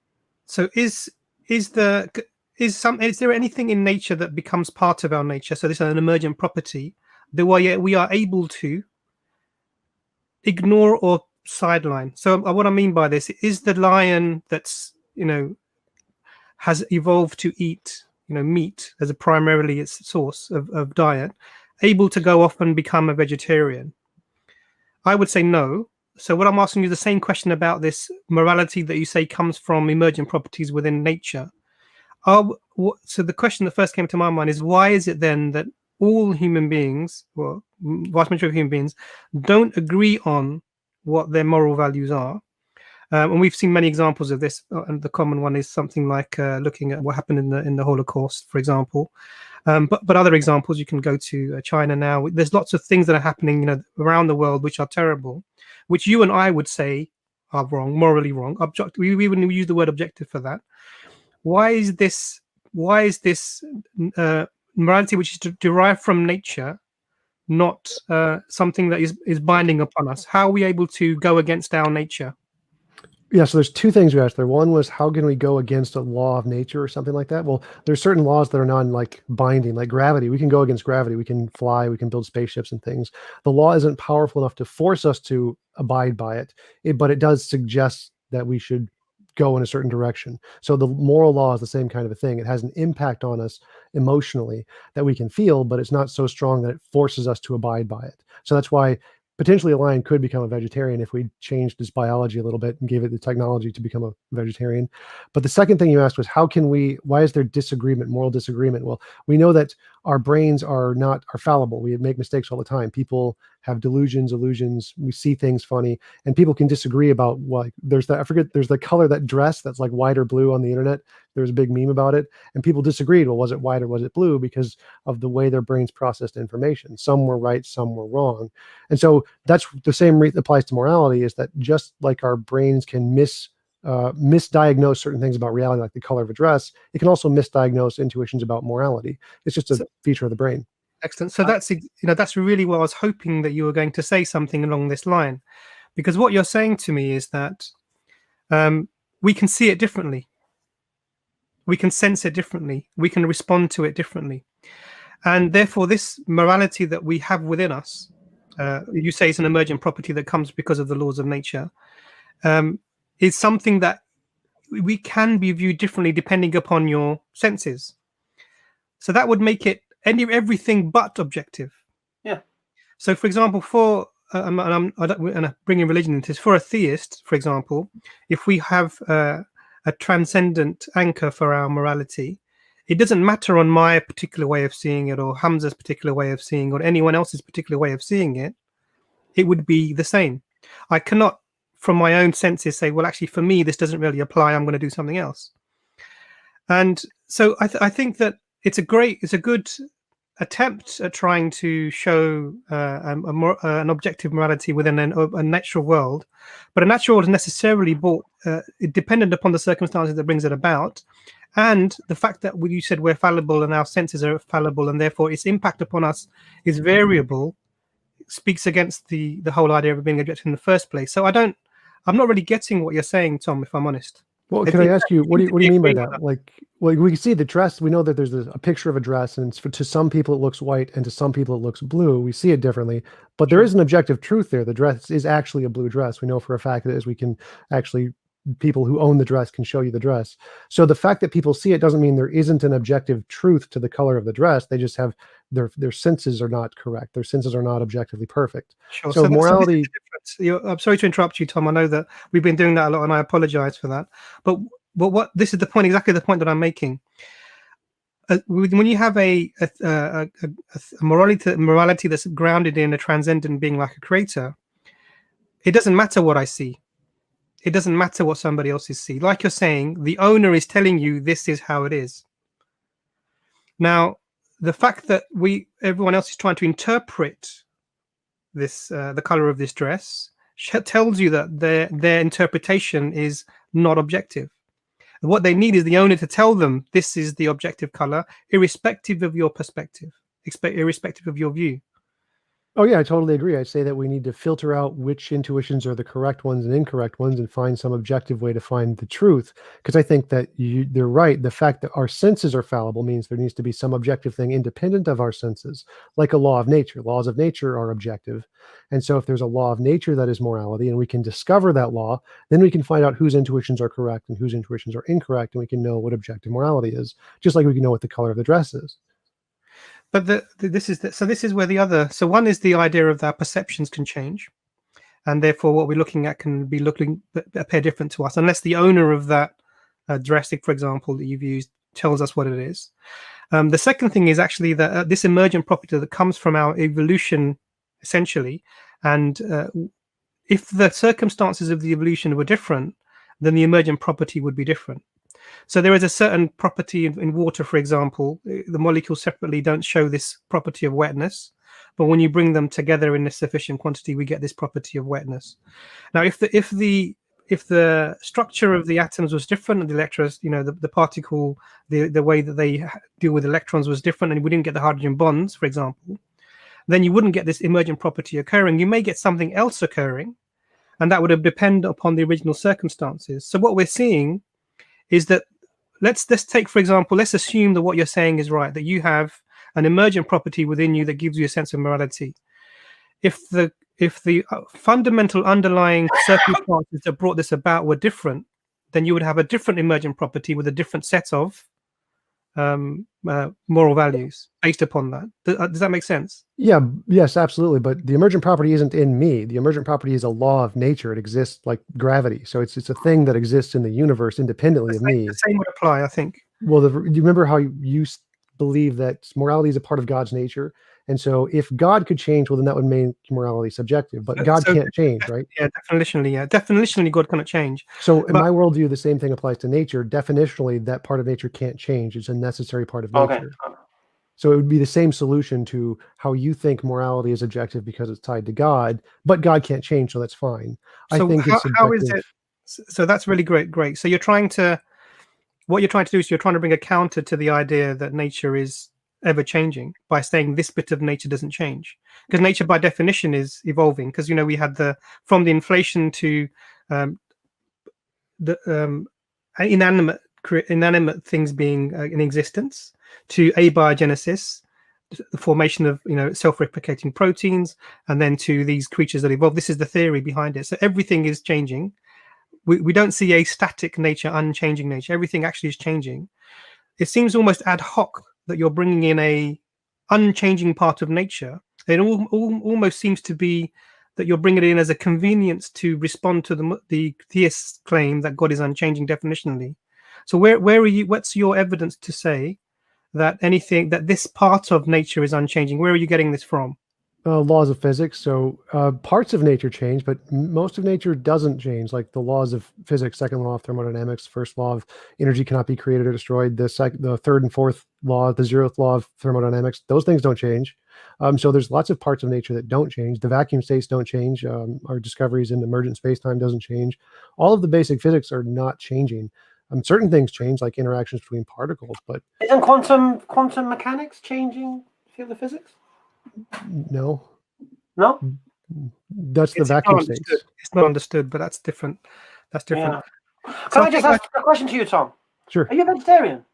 So is there anything in nature that becomes part of our nature? So this is an emergent property the way we are able to ignore or sideline. So what I mean by this is the lion that's has evolved to eat meat as primarily its source of diet, able to go off and become a vegetarian? I would say no. So what I'm asking you is the same question about this morality that you say comes from emergent properties within nature. So the question that first came to my mind is, why is it then that all human beings, well, vast majority of human beings, don't agree on what their moral values are? And we've seen many examples of this, and the common one is something like looking at what happened in the Holocaust, for example. But other examples, you can go to China now. There's lots of things that are happening, around the world which are terrible, which you and I would say are wrong, morally wrong. We wouldn't use the word objective for that. Why is this morality, which is derived from nature, not something that is binding upon us? How are we able to go against our nature? Yeah, so there's two things we asked there. One was, how can we go against a law of nature or something like that? Well, there's certain laws that are non-binding, like gravity. We can go against gravity. We can fly. We can build spaceships and things. The law isn't powerful enough to force us to abide by it, but it does suggest that we should go in a certain direction. So the moral law is the same kind of a thing. It has an impact on us emotionally that we can feel, but it's not so strong that it forces us to abide by it. So that's why potentially a lion could become a vegetarian if we changed its biology a little bit and gave it the technology to become a vegetarian. But the second thing you asked was, why is there disagreement, moral disagreement? Well, we know that our brains are fallible. We make mistakes all the time. People have delusions, illusions. We see things funny, and people can disagree about there's the color, that dress that's like white or blue on the internet. There was a big meme about it, and people disagreed. Well, was it white or was it blue? Because of the way their brains processed information. Some were right, some were wrong. And so that's the same applies to morality, is that just like our brains can misdiagnose certain things about reality, like the color of a dress, it can also misdiagnose intuitions about morality. It's just a feature of the brain. Excellent. So that's really what I was hoping, that you were going to say something along this line, because what you're saying to me is that we can see it differently, we can sense it differently, we can respond to it differently, and therefore this morality that we have within us, you say it's an emergent property that comes because of the laws of nature. is something that we can be viewed differently depending upon your senses. So that would make it everything but objective. Yeah. So, for example, for and I'm bringing religion into this, for a theist, for example, if we have a transcendent anchor for our morality, it doesn't matter on my particular way of seeing it, or Hamza's particular way of seeing it, or anyone else's particular way of seeing it. It would be the same. I cannot, from my own senses, say, well, actually, for me, this doesn't really apply. I'm going to do something else. And so I think that it's a good attempt at trying to show an objective morality within a natural world, but a natural world is necessarily dependent upon the circumstances that brings it about, and the fact that you said we're fallible and our senses are fallible, and therefore its impact upon us is variable, speaks against the whole idea of being objective in the first place. So I'm not really getting what you're saying, Tom, if I'm honest. Well, can I ask you, what do you mean by that? Like, well, we can see the dress. We know that there's a picture of a dress, and to some people it looks white, and to some people it looks blue. We see it differently, but there is an objective truth there. The dress is actually a blue dress. We know for a fact that, as we can actually, people who own the dress can show you the dress. So the fact that people see it doesn't mean there isn't an objective truth to the color of the dress. They just have their senses are not correct. Their senses are not objectively perfect. Sure. So morality. I'm sorry to interrupt you, Tom. I know that we've been doing that a lot, and I apologize for that. But what this is the point, exactly the point that I'm making. When you have a morality that's grounded in a transcendent being like a creator, it doesn't matter what I see. It doesn't matter what somebody else sees. Like you're saying, the owner is telling you this is how it is. Now, the fact that everyone else is trying to interpret this, the color of this dress, tells you that their interpretation is not objective. And what they need is the owner to tell them this is the objective color, irrespective of your perspective, irrespective of your view. Oh yeah, I totally agree. I say that we need to filter out which intuitions are the correct ones and incorrect ones, and find some objective way to find the truth. Because I think that they're right. The fact that our senses are fallible means there needs to be some objective thing independent of our senses, like a law of nature. Laws of nature are objective. And so if there's a law of nature that is morality, and we can discover that law, then we can find out whose intuitions are correct and whose intuitions are incorrect, and we can know what objective morality is, just like we can know what the color of the dress is. But this is where so one is the idea of that perceptions can change, and therefore what we're looking at can appear different to us unless the owner of that dress, for example, that you've used tells us what it is. The second thing is actually that this emergent property that comes from our evolution, essentially, and if the circumstances of the evolution were different, then the emergent property would be different. So there is a certain property in water, for example. The molecules separately don't show this property of wetness, but when you bring them together in a sufficient quantity, we get this property of wetness. Now, if the structure of the atoms was different, and the electrons, the particle, the way that they deal with electrons was different, and we didn't get the hydrogen bonds, for example, then you wouldn't get this emergent property occurring. You may get something else occurring, and that would depend upon the original circumstances. So what we're seeing is that let's take, for example, let's assume that what you're saying is right, that you have an emergent property within you that gives you a sense of morality. If the fundamental underlying circumstances that brought this about were different, then you would have a different emergent property with a different set of moral values based upon that. Does that make sense? Yeah, yes, absolutely. But the emergent property isn't in me. The emergent property is a law of nature. It exists like gravity. So it's a thing that exists in the universe independently of me. The same would apply, I think. Well, do you remember how you believe that morality is a part of God's nature? And so if God could change, well, then that would make morality subjective. But God can't change, right? Yeah, definitionally, yeah. Definitionally, God cannot change. So in my worldview, the same thing applies to nature. Definitionally, that part of nature can't change. It's a necessary part of nature. Okay. So it would be the same solution to how you think morality is objective because it's tied to God, but God can't change, so that's fine. So I think how is it? So that's really great. So what you're trying to do is you're trying to bring a counter to the idea that nature is ever changing by saying this bit of nature doesn't change, because nature by definition is evolving, because we had from the inflation to the inanimate things being in existence, to abiogenesis, the formation of self-replicating proteins, and then to these creatures that evolve. This is the theory behind it. So everything is changing, we don't see a static nature, unchanging nature. Everything actually is changing. It seems almost ad hoc that you're bringing in a unchanging part of nature. It almost seems to be that you're bringing it in as a convenience to respond to the theist's claim that God is unchanging definitionally. So where are you? What's your evidence to say that this part of nature is unchanging? Where are you getting this from? Laws of physics. So parts of nature change, but most of nature doesn't change. Like the laws of physics, second law of thermodynamics, first law of energy cannot be created or destroyed. The third and fourth law, the 0th law of thermodynamics, those things don't change. So there's lots of parts of nature that don't change. The vacuum states don't change. Our discoveries in emergent spacetime doesn't change. All of the basic physics are not changing. Certain things change, like interactions between particles, but isn't quantum mechanics changing field of physics? No. That's the vacuum states. It's not understood, but that's different. That's different. Yeah. Can I just ask a question to you, Tom? Sure. Are you a vegetarian?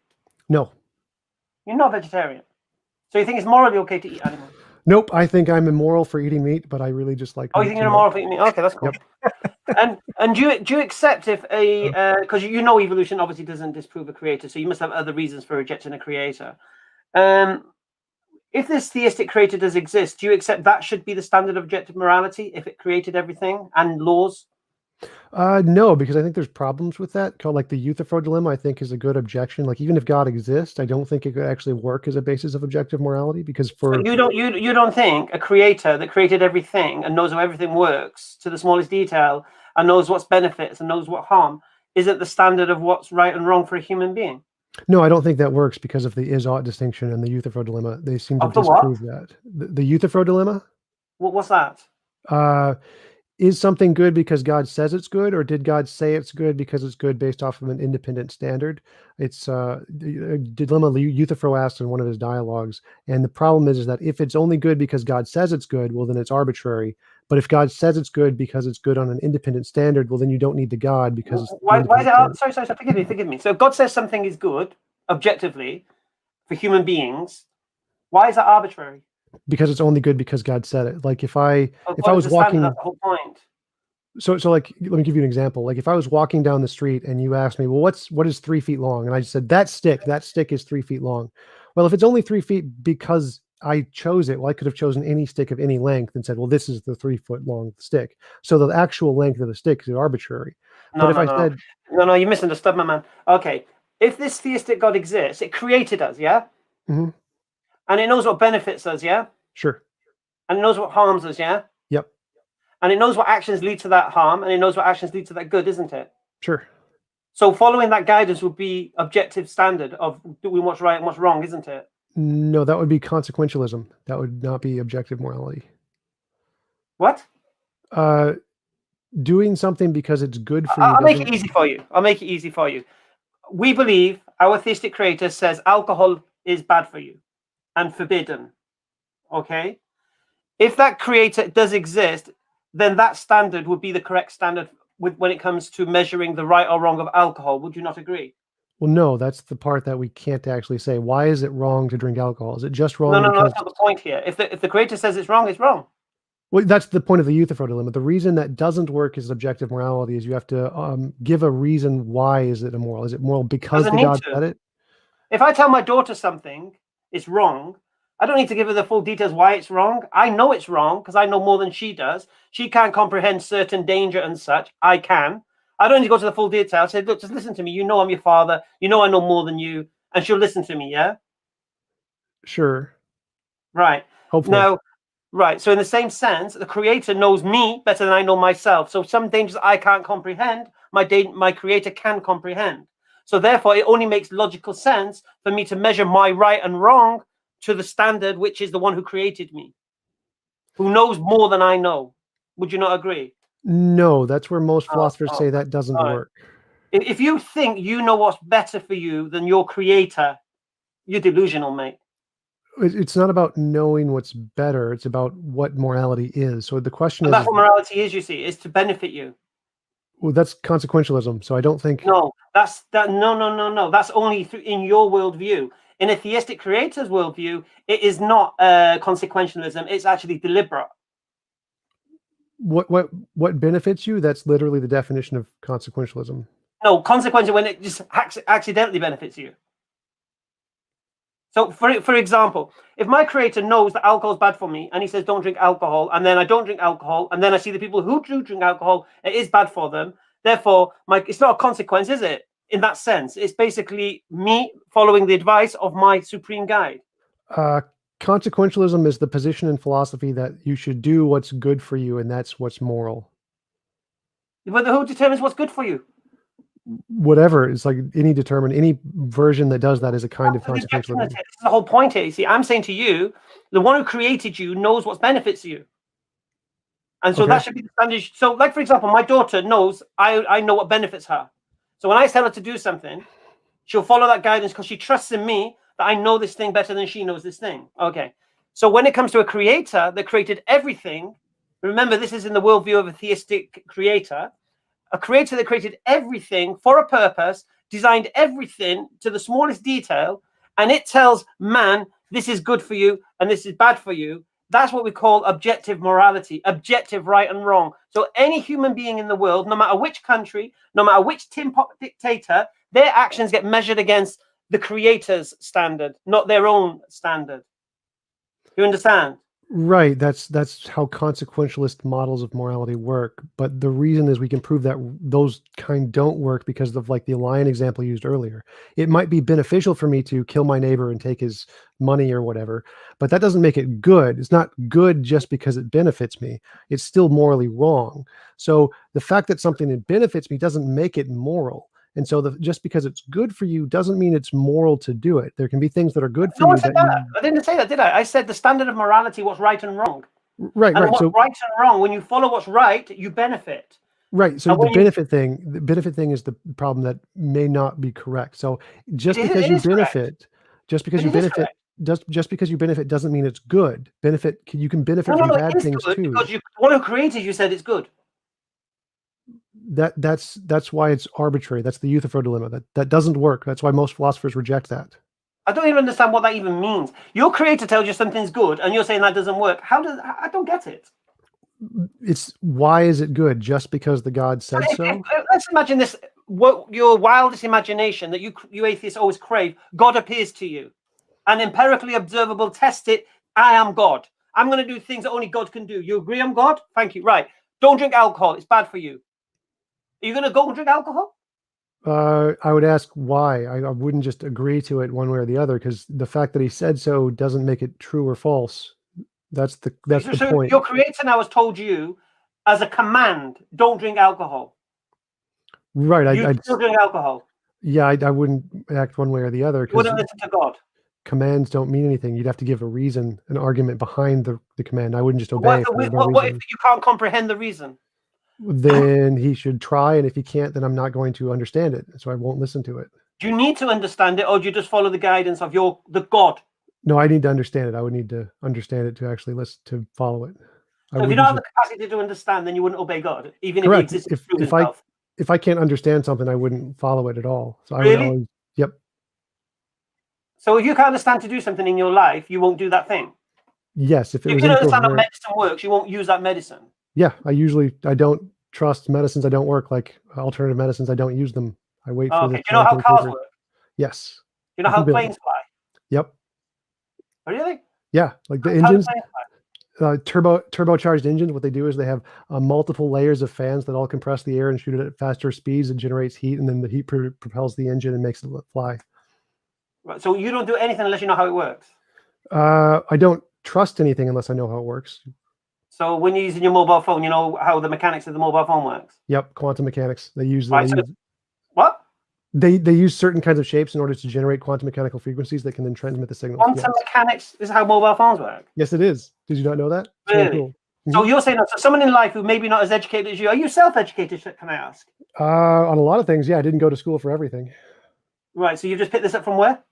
No. You're not a vegetarian. So you think it's morally okay to eat animals? Nope. I think I'm immoral for eating meat, but I really just like. Oh, you think you're immoral for eating meat? Okay, that's cool. Yep. and do you accept if because you know evolution obviously doesn't disprove a creator, so you must have other reasons for rejecting a creator. If this theistic creator does exist, do you accept that should be the standard of objective morality if it created everything and laws? No, because I think there's problems with that. Called like the Euthyphro dilemma, I think is a good objection. Like even if God exists, I don't think it could actually work as a basis of objective morality because for so you don't think a creator that created everything and knows how everything works to the smallest detail and knows what's benefits and knows what harm isn't the standard of what's right and wrong for a human being? No, I don't think that works because of the is-ought distinction and the Euthyphro dilemma. They seem to disprove that. The Euthyphro dilemma? What's that? Is something good because God says it's good, or did God say it's good because it's good based off of an independent standard? It's a dilemma Euthyphro asked in one of his dialogues. And the problem is that if it's only good because God says it's good, well, then it's arbitrary. But if God says it's good because it's good on an independent standard, well, then you don't need the God because why is it? Sorry, forgive me. So God says something is good objectively for human beings. Why is that arbitrary? Because it's only good because God said it. Like if I was walking, that's the whole point. So like let me give you an example. Like if I was walking down the street and you asked me, well, what is 3 feet long? And I said that stick is 3 feet long. Well, if it's only 3 feet because I chose it, well, I could have chosen any stick of any length and said, well, this is the 3 foot long stick. So the actual length of the stick is arbitrary. No, you misunderstood, my man. Okay, if this theistic God exists, it created us, yeah? Mm-hmm. And it knows what benefits us, yeah? Sure. And it knows what harms us, yeah? Yep. And it knows what actions lead to that harm, and it knows what actions lead to that good, isn't it? Sure. So following that guidance would be objective standard of doing what's right and what's wrong, isn't it? No, that would be consequentialism. That would not be objective morality. What? Doing something because it's good for you. I'll make it easy for you. We believe our theistic creator says alcohol is bad for you and forbidden. Okay? If that creator does exist, then that standard would be the correct standard when it comes to measuring the right or wrong of alcohol. Would you not agree? Well, no, that's the part that we can't actually say. Why is it wrong to drink alcohol? Is it just wrong? No, that's not the point here. If the creator says it's wrong, it's wrong. Well, that's the point of the Euthyphro dilemma. The reason that doesn't work as objective morality is you have to give a reason why is it immoral. Is it moral because the God said it? If I tell my daughter something is wrong, I don't need to give her the full details why it's wrong. I know it's wrong because I know more than she does. She can't comprehend certain danger and such. I can. I don't need to go to the full detail. I say, look, just listen to me. You know I'm your father. You know I know more than you. And she'll listen to me, yeah? Sure. Right. Hopefully. Now, right. So in the same sense, the creator knows me better than I know myself. So some dangers I can't comprehend, my creator can comprehend. So therefore, it only makes logical sense for me to measure my right and wrong to the standard, which is the one who created me, who knows more than I know. Would you not agree? No, that's where most philosophers say that doesn't work. If you think you know what's better for you than your creator, you're delusional, mate. It's not about knowing what's better. It's about what morality is. So the question is... That's what morality is, you see, is to benefit you. Well, that's consequentialism. So I don't think... No, that's only in your worldview. In a theistic creator's worldview, it is not consequentialism. It's actually deliberate. What benefits you? That's literally the definition of consequentialism. No, consequently, when it just accidentally benefits you. So, for example, if my creator knows that alcohol is bad for me, and he says don't drink alcohol, and then I don't drink alcohol, and then I see the people who do drink alcohol, it is bad for them. Therefore, it's not a consequence, is it? In that sense, it's basically me following the advice of my supreme guide. Consequentialism is the position in philosophy that you should do what's good for you, and that's what's moral. But who determines what's good for you? Whatever. It's like any version that does that is a kind of consequentialism. This is the whole point here. You see, I'm saying to you, the one who created you knows what benefits you. And so that should be the standard. So, like, for example, my daughter knows I know what benefits her. So when I tell her to do something, she'll follow that guidance because she trusts in me that I know this thing better than she knows this thing. Okay. So when it comes to a creator that created everything, remember, this is in the worldview of a theistic creator, a creator that created everything for a purpose, designed everything to the smallest detail, and it tells man, this is good for you and this is bad for you. That's what we call objective morality, objective right and wrong. So any human being in the world, no matter which country, no matter which tin pot dictator, their actions get measured against the creator's standard, not their own standard. You understand? Right. That's how consequentialist models of morality work. But the reason is we can prove that those kind don't work because of, like, the lion example used earlier. It might be beneficial for me to kill my neighbor and take his money or whatever, but that doesn't make it good. It's not good just because it benefits me. It's still morally wrong. So the fact that something that benefits me doesn't make it moral. And so just because it's good for you doesn't mean it's moral to do it. There can be things that are good for you. I didn't say that, did I? I said the standard of morality, what's right and wrong. Right. What's right and wrong, when you follow what's right, you benefit. Right. So the benefit thing is the problem that may not be correct. So just because you benefit doesn't mean it's good. You can benefit from bad things too. Because the one who created you said it's good. That's why it's arbitrary. That's the Euthyphro dilemma. That doesn't work. That's why most philosophers reject that. I don't even understand what that even means. Your creator tells you something's good, and you're saying that doesn't work. I don't get it. It's why is it good? Just because the God said so? Let's imagine this. What your wildest imagination that you atheists always crave. God appears to you, and empirically observable. Test it. I am God. I'm going to do things that only God can do. You agree I'm God? Thank you. Right. Don't drink alcohol. It's bad for you. Are you going to go and drink alcohol? I would ask why. I wouldn't just agree to it one way or the other, because the fact that he said so doesn't make it true or false. That's the point. Your creator now has told you as a command, don't drink alcohol. Right. You still drink alcohol. Yeah, I wouldn't act one way or the other. You wouldn't listen to God. Commands don't mean anything. You'd have to give a reason, an argument behind the command. I wouldn't just obey. What if you can't comprehend the reason? Then he should try, and if he can't, then I'm not going to understand it, so I won't listen to it. Do you need to understand it, or do you just follow the guidance of the God? No, I need to understand it. I would need to understand it to actually listen, to follow it. So if you don't have the capacity to understand, then you wouldn't obey God, even Correct. if he exists through himself. If I can't understand something, I wouldn't follow it at all. So really? I would always, yep. So if you can't understand to do something in your life, you won't do that thing. Yes, if you don't understand how medicine works, you won't use that medicine. Yeah, I don't trust medicines that don't work, like alternative medicines. I don't use them. I wait for the. Do you know how cars work? Yes. You know how planes fly? Yep. Oh, really? Yeah, like the engines, turbocharged engines. What they do is they have multiple layers of fans that all compress the air and shoot it at faster speeds. It generates heat, and then the heat propels the engine and makes it fly. Right. So you don't do anything unless you know how it works. I don't trust anything unless I know how it works. So when you're using your mobile phone, you know how the mechanics of the mobile phone works? Yep, quantum mechanics. They use what? They use certain kinds of shapes in order to generate quantum mechanical frequencies that can then transmit the signal. Quantum mechanics is how mobile phones work? Yes, it is. Did you not know that? Really? Really cool. So you're saying that someone in life who maybe not as educated as you, are you self-educated, can I ask? On a lot of things, yeah. I didn't go to school for everything. Right, so you just picked this up from where?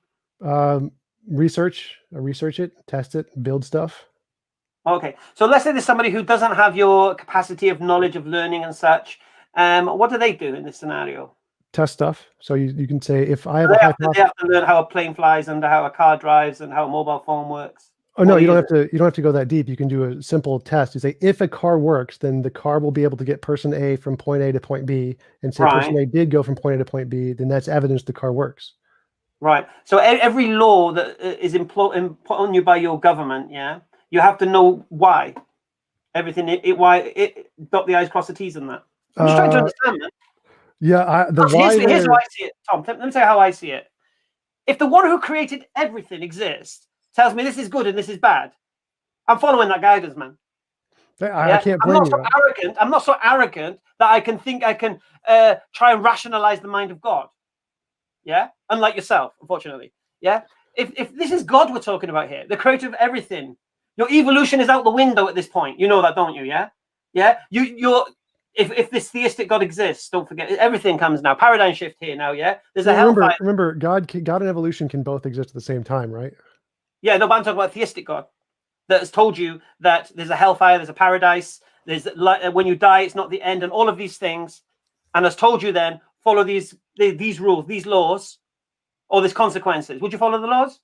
Research it, test it, build stuff. Okay, so let's say there's somebody who doesn't have your capacity of knowledge of learning and such. What do they do in this scenario? Test stuff. So you can say, if I have they have to learn how a plane flies and how a car drives and how a mobile phone works. Oh no, What you do don't have to. You don't have to go that deep. You can do a simple test. You say if a car works, then the car will be able to get person A from point A to point B, and say person Right. A did go from point A to point B. Then that's evidence the car works. Right. So every law that is put on you by your government, yeah, you have to know why. Everything. Why dot the i's, cross the t's, and that. I'm just trying to understand that. Yeah, the why Here's there. how I see it, Tom. Let me tell you how I see it. If the one who created everything exists, tells me this is good and this is bad, I'm following that guidance, man. I can't I'm blame not you. so arrogant. I'm not so arrogant that I can think I can try and rationalize the mind of God. Yeah, unlike yourself, unfortunately. Yeah, if this is God we're talking about here, the creator of everything, your evolution is out the window at this point. You know that, don't you? Yeah, yeah. You're if this theistic God exists, don't forget everything comes now. Paradigm shift here now. Yeah, there's a hellfire. Remember, God and evolution can both exist at the same time, right? Yeah, no, but I'm talking about theistic God that has told you that there's a hellfire, there's a paradise, there's when you die, it's not the end, and all of these things, and has told you then follow these rules, these laws, or these consequences. Would you follow the laws?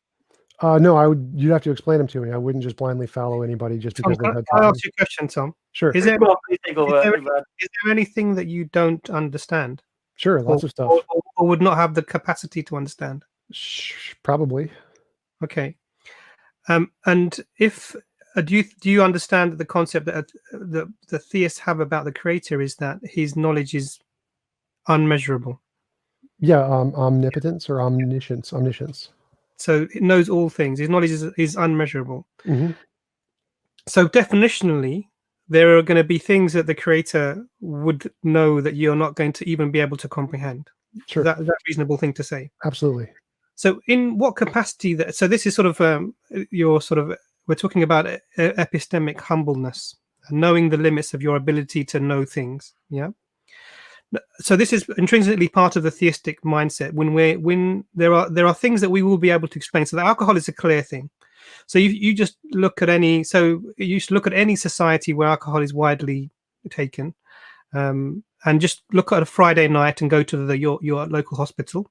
No, I would. You'd have to explain them to me. I wouldn't just blindly follow anybody just because Tom, they had. can I ask you a question, Tom? Sure. Is there, Well, please take over. is there anything that you don't understand? Sure, lots of stuff. Or would not have the capacity to understand? Probably. Okay. And if do you understand the concept that the theists have about the creator is that his knowledge is unmeasurable? Yeah, omnipotence or omniscience. So it knows all things. His knowledge is unmeasurable. Mm-hmm. So definitionally, there are going to be things that the creator would know that you're not going to even be able to comprehend. Sure. That's a reasonable thing to say. Absolutely. So in what capacity that, so this is sort of we're talking about epistemic humbleness, knowing the limits of your ability to know things. Yeah. So this is intrinsically part of the theistic mindset when there are things that we will be able to explain. So the alcohol is a clear thing. So you just look at any society where alcohol is widely taken, and just look at a Friday night and go to your local hospital,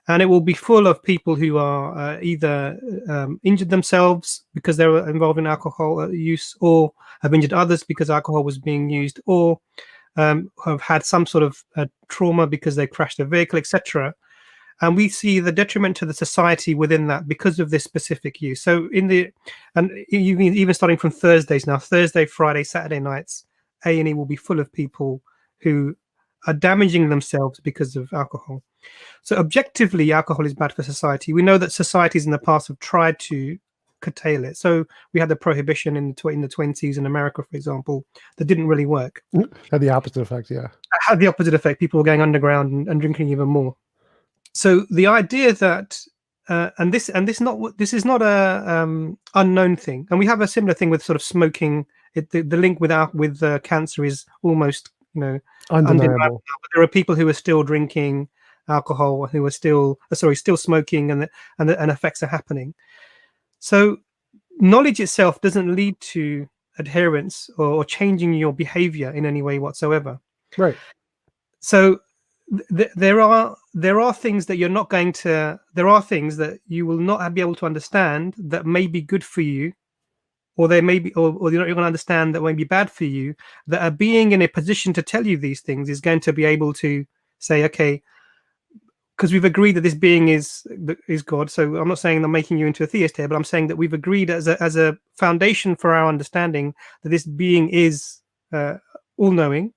and it will be full of people who are either injured themselves because they were involved in alcohol use, or have injured others because alcohol was being used, or have had some sort of trauma because they crashed a vehicle, etc. And we see the detriment to the society within that because of this specific use. So even starting from Thursdays now, Thursday, Friday, Saturday nights, A&E will be full of people who are damaging themselves because of alcohol. So objectively, alcohol is bad for society. We know that societies in the past have tried to curtail it. So we had the prohibition in the 20s in America, for example, that didn't really work. Had the opposite effect, yeah. Had the opposite effect. People were going underground and drinking even more. So the idea that this is not a unknown thing, and we have a similar thing with sort of smoking. The link with cancer is almost undeniable. But there are people who are still drinking alcohol, who are still smoking, and effects are happening. So knowledge itself doesn't lead to adherence or changing your behavior in any way whatsoever. Right. So there are things that you're not going to. There are things that you will not be able to understand that may be good for you, or they may be, or you're not going to understand that may be bad for you. That a being in a position to tell you these things is going to be able to say, okay, because we've agreed that this being is God. So I'm not saying I'm making you into a theist here, but I'm saying that we've agreed as a foundation for our understanding that this being is all-knowing.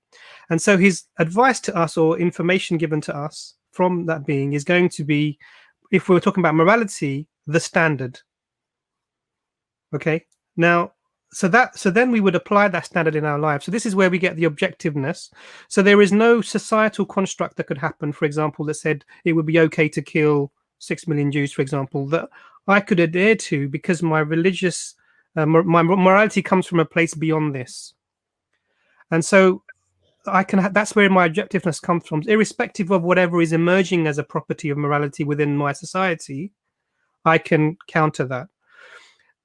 And so his advice to us, or information given to us from that being, is going to be, if we're talking about morality, the standard. Okay. Now, so then we would apply that standard in our lives. So this is where we get the objectiveness. So there is no societal construct that could happen, for example, that said it would be okay to kill 6 million Jews, for example, that I could adhere to because my religious, my morality comes from a place beyond this. And so that's where my objectiveness comes from, irrespective of whatever is emerging as a property of morality within my society. I can counter that.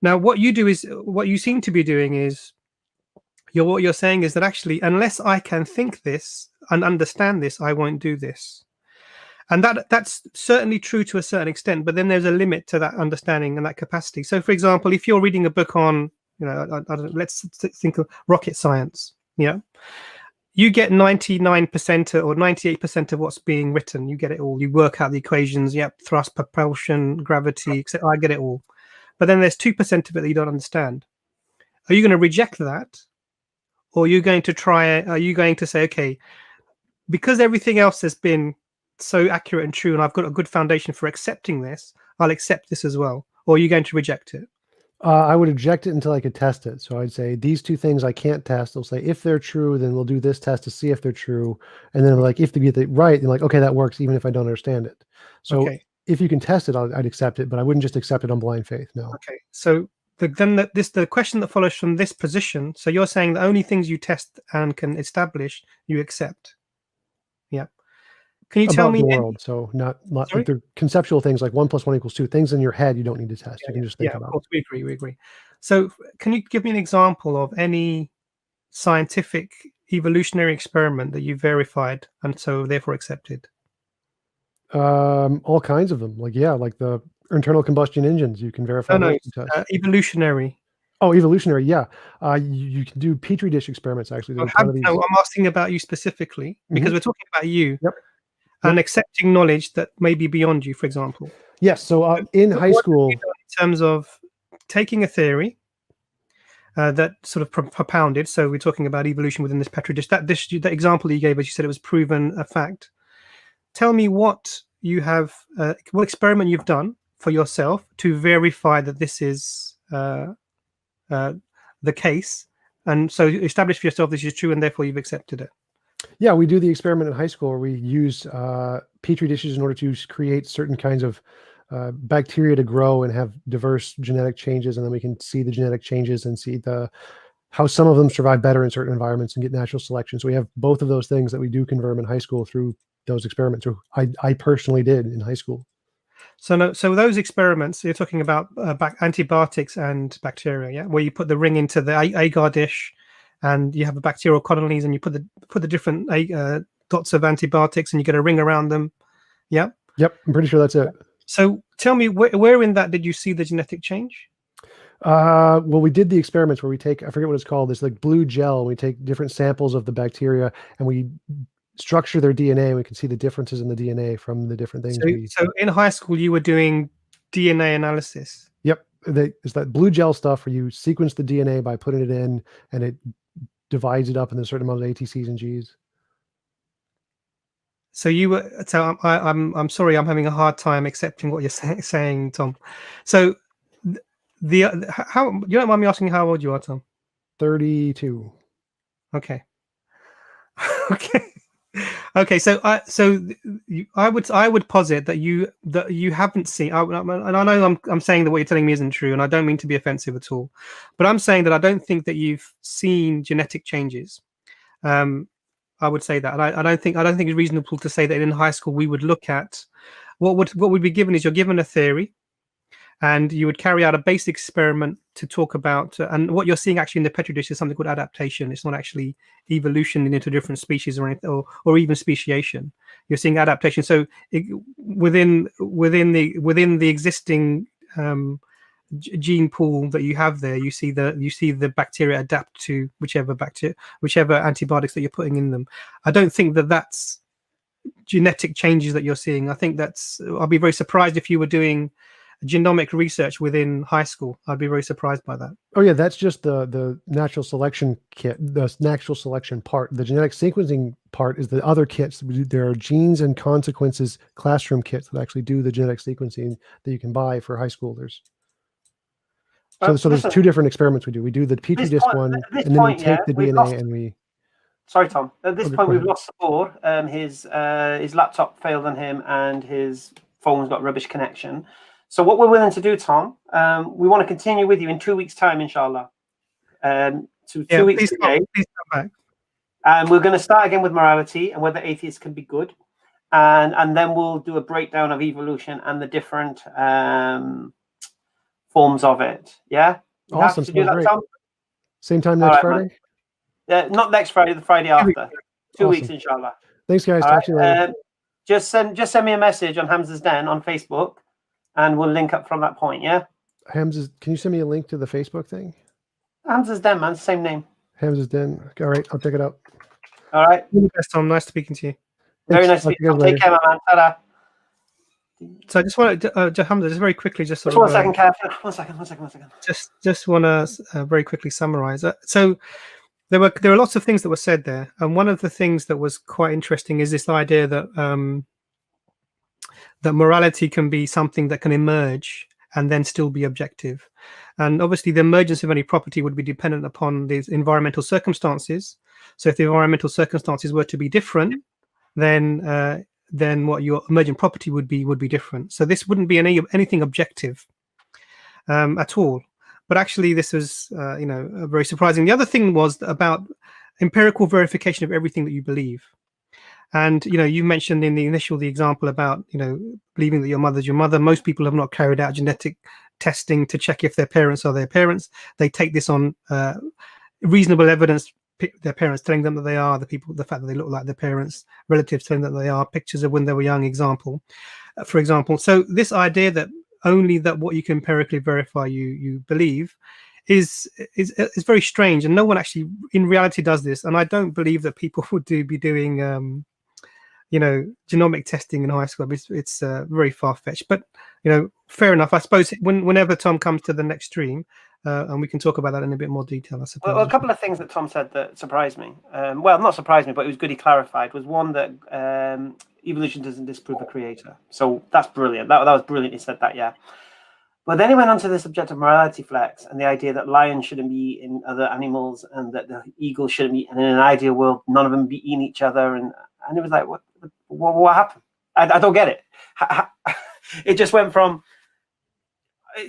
Now, what you seem to be doing is, what you're saying is that actually, unless I can think this and understand this, I won't do this. And that's certainly true to a certain extent, but then there's a limit to that understanding and that capacity. So, for example, if you're reading a book on, I don't, let's think of rocket science, you get 99% or 98% of what's being written. You get it all. You work out the equations, thrust, propulsion, gravity, etc. I get it all. But then there's 2% of it that you don't understand. Are you going to reject that? Or are you going to say, okay, because everything else has been so accurate and true, and I've got a good foundation for accepting this, I'll accept this as well? Or are you going to reject it? I would reject it until I could test it. So I'd say these two things I can't test. They'll say if they're true, then we'll do this test to see if they're true. And then I'm like, if they get it right, then like, okay, that works even if I don't understand it. So if you can test it, I'd accept it, but I wouldn't just accept it on blind faith. No. Okay. So the question that follows from this position. So you're saying the only things you test and can establish, you accept. Yeah. Can you tell me the world? So not like the conceptual things like 1 + 1 = 2. Things in your head you don't need to test. You can just think about. Of course, we agree. So can you give me an example of any scientific evolutionary experiment that you verified and so therefore accepted? All kinds of them. Like the internal combustion engines. You can verify. No, evolutionary. Oh, evolutionary. Yeah. You can do petri dish experiments. Actually, I'm asking about you specifically because we're talking about you. Yep. And accepting knowledge that may be beyond you, for example. Yes. So in high school, in terms of taking a theory that sort of propounded. So we're talking about evolution within this petri dish. That example you gave us, you said it was proven a fact. Tell me what you have, what experiment you've done for yourself to verify that this is the case, and so establish for yourself this is true, and therefore you've accepted it. Yeah, we do the experiment in high school where we use petri dishes in order to create certain kinds of bacteria to grow and have diverse genetic changes, and then we can see the genetic changes and see how some of them survive better in certain environments and get natural selection. So we have both of those things that we do confirm in high school through those experiments. Or I personally did in high school. So those experiments you're talking about antibiotics and bacteria, where you put the ring into the agar dish, and you have a bacterial colonies, and you put the different dots of antibiotics, and you get a ring around them. Yeah. Yep, I'm pretty sure that's it. So tell me, where in that did you see the genetic change? Well, we did the experiments where we take, I forget what it's called, this like blue gel, and we take different samples of the bacteria and we structure their DNA, and we can see the differences in the DNA from the different things. So in high school, you were doing DNA analysis. Yep. It's that blue gel stuff where you sequence the DNA by putting it in, and it divides it up into a certain amount of ATCs and Gs. So I'm sorry, I'm having a hard time accepting what you're saying, Tom. So how, you don't mind me asking how old you are, Tom? 32. Okay. Okay. So I would posit that you haven't seen, and I know I'm saying that what you're telling me isn't true, and I don't mean to be offensive at all, but I'm saying that I don't think that you've seen genetic changes. I would say that, and I don't think it's reasonable to say that in high school we would look at what would be given is you're given a theory, and you would carry out a basic experiment to talk about, and what you're seeing actually in the petri dish is something called adaptation. It's not actually evolution into different species or anything, or even speciation. You're seeing adaptation. So within the existing gene pool that you have there, you see the bacteria adapt to whichever antibiotics that you're putting in them. I don't think that that's genetic changes that you're seeing. I think I'll be very surprised if you were doing genomic research within high school. I'd be very surprised by that. Oh yeah, that's just the natural selection kit, the natural selection part. The genetic sequencing part is the other kits. There are genes and consequences classroom kits that actually do the genetic sequencing that you can buy for high schoolers. So there's two different experiments we do. We do the petri dish one, and then we take the DNA and we. Sorry, Tom. At this point, we've lost support. His laptop failed on him, and his phone's got rubbish connection. So what we're willing to do, Tom, we want to continue with you in 2 weeks' time, inshallah. So 2 weeks today. Please come back. And we're going to start again with morality and whether atheists can be good. And then we'll do a breakdown of evolution and the different forms of it. Yeah? Awesome. To do that, Tom? Same time next Friday? Not next Friday, the Friday after. 2 weeks, inshallah. Thanks, guys. Talk to you later. just send me a message on Hamza's Den on Facebook, and we'll link up from that point. Yeah. Hamza, can you send me a link to the Facebook thing? Hamza's Den, man, same name. Hamza's Den. All right, I'll check it out. All right. All the best, Tom. Nice speaking to you. Very Thanks. nice Talk to you speaking. guys Take care, my man. Ta-da. So I just want to, Hamza, just very quickly, just sort Just of, 1 second, Kev. 1 second. just want to very quickly summarize. So there are lots of things that were said there, and one of the things that was quite interesting is this idea that that morality can be something that can emerge and then still be objective. And obviously, the emergence of any property would be dependent upon these environmental circumstances. So if the environmental circumstances were to be different, then what your emergent property would be different. So this wouldn't be anything objective at all. But actually, this was very surprising. The other thing was about empirical verification of everything that you believe. And you mentioned in the example about believing that your mother's your mother. Most people have not carried out genetic testing to check if their parents are their parents. They take this on reasonable evidence. Their parents telling them that they are the fact that they look like their parents, relatives telling them that they are, pictures of when they were young, for example. So this idea that only that what you can empirically verify you believe is very strange, and no one actually in reality does this. And I don't believe that people would be doing genomic testing in high school. It's very far-fetched, but fair enough. I suppose whenever Tom comes to the next stream, and we can talk about that in a bit more detail, I suppose. Well, a couple of things that Tom said that surprised me. Well, not surprised me, but it was good he clarified. Was one that evolution doesn't disprove a creator. So that's brilliant. That was brilliant. He said that, yeah. But then he went on to this objective morality flex and the idea that lions shouldn't be eating other animals and that the eagles shouldn't be. And in an ideal world, none of them be eating each other. And it was like, what happened? I don't get it. It just went from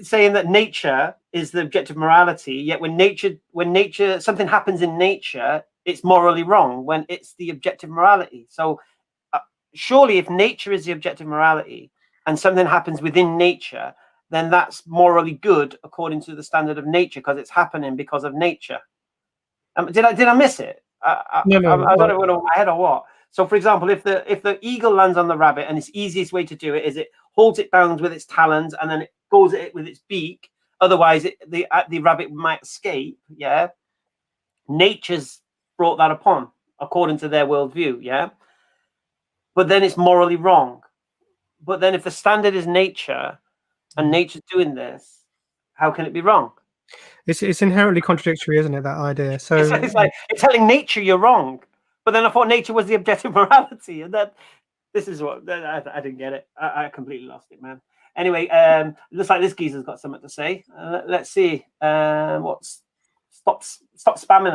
saying that nature is the objective morality, yet when nature something happens in nature, it's morally wrong when it's the objective morality. So surely if nature is the objective morality and something happens within nature, then that's morally good according to the standard of nature because it's happening because of nature. Did I miss it? No. I don't know whether in my head or what. So, for example, if the eagle lands on the rabbit, and its easiest way to do it is it holds it down with its talons and then it goes at it with its beak. Otherwise, the rabbit might escape. Yeah, nature's brought that upon according to their worldview. Yeah, but then it's morally wrong. But then, if the standard is nature, and nature's doing this, how can it be wrong? It's inherently contradictory, isn't it? That idea. So it's like it's telling nature you're wrong. But then I thought nature was the objective morality, and that this is what I didn't get it. I completely lost it, man. Anyway, looks like this geezer's got something to say. Let's see. Stop spamming.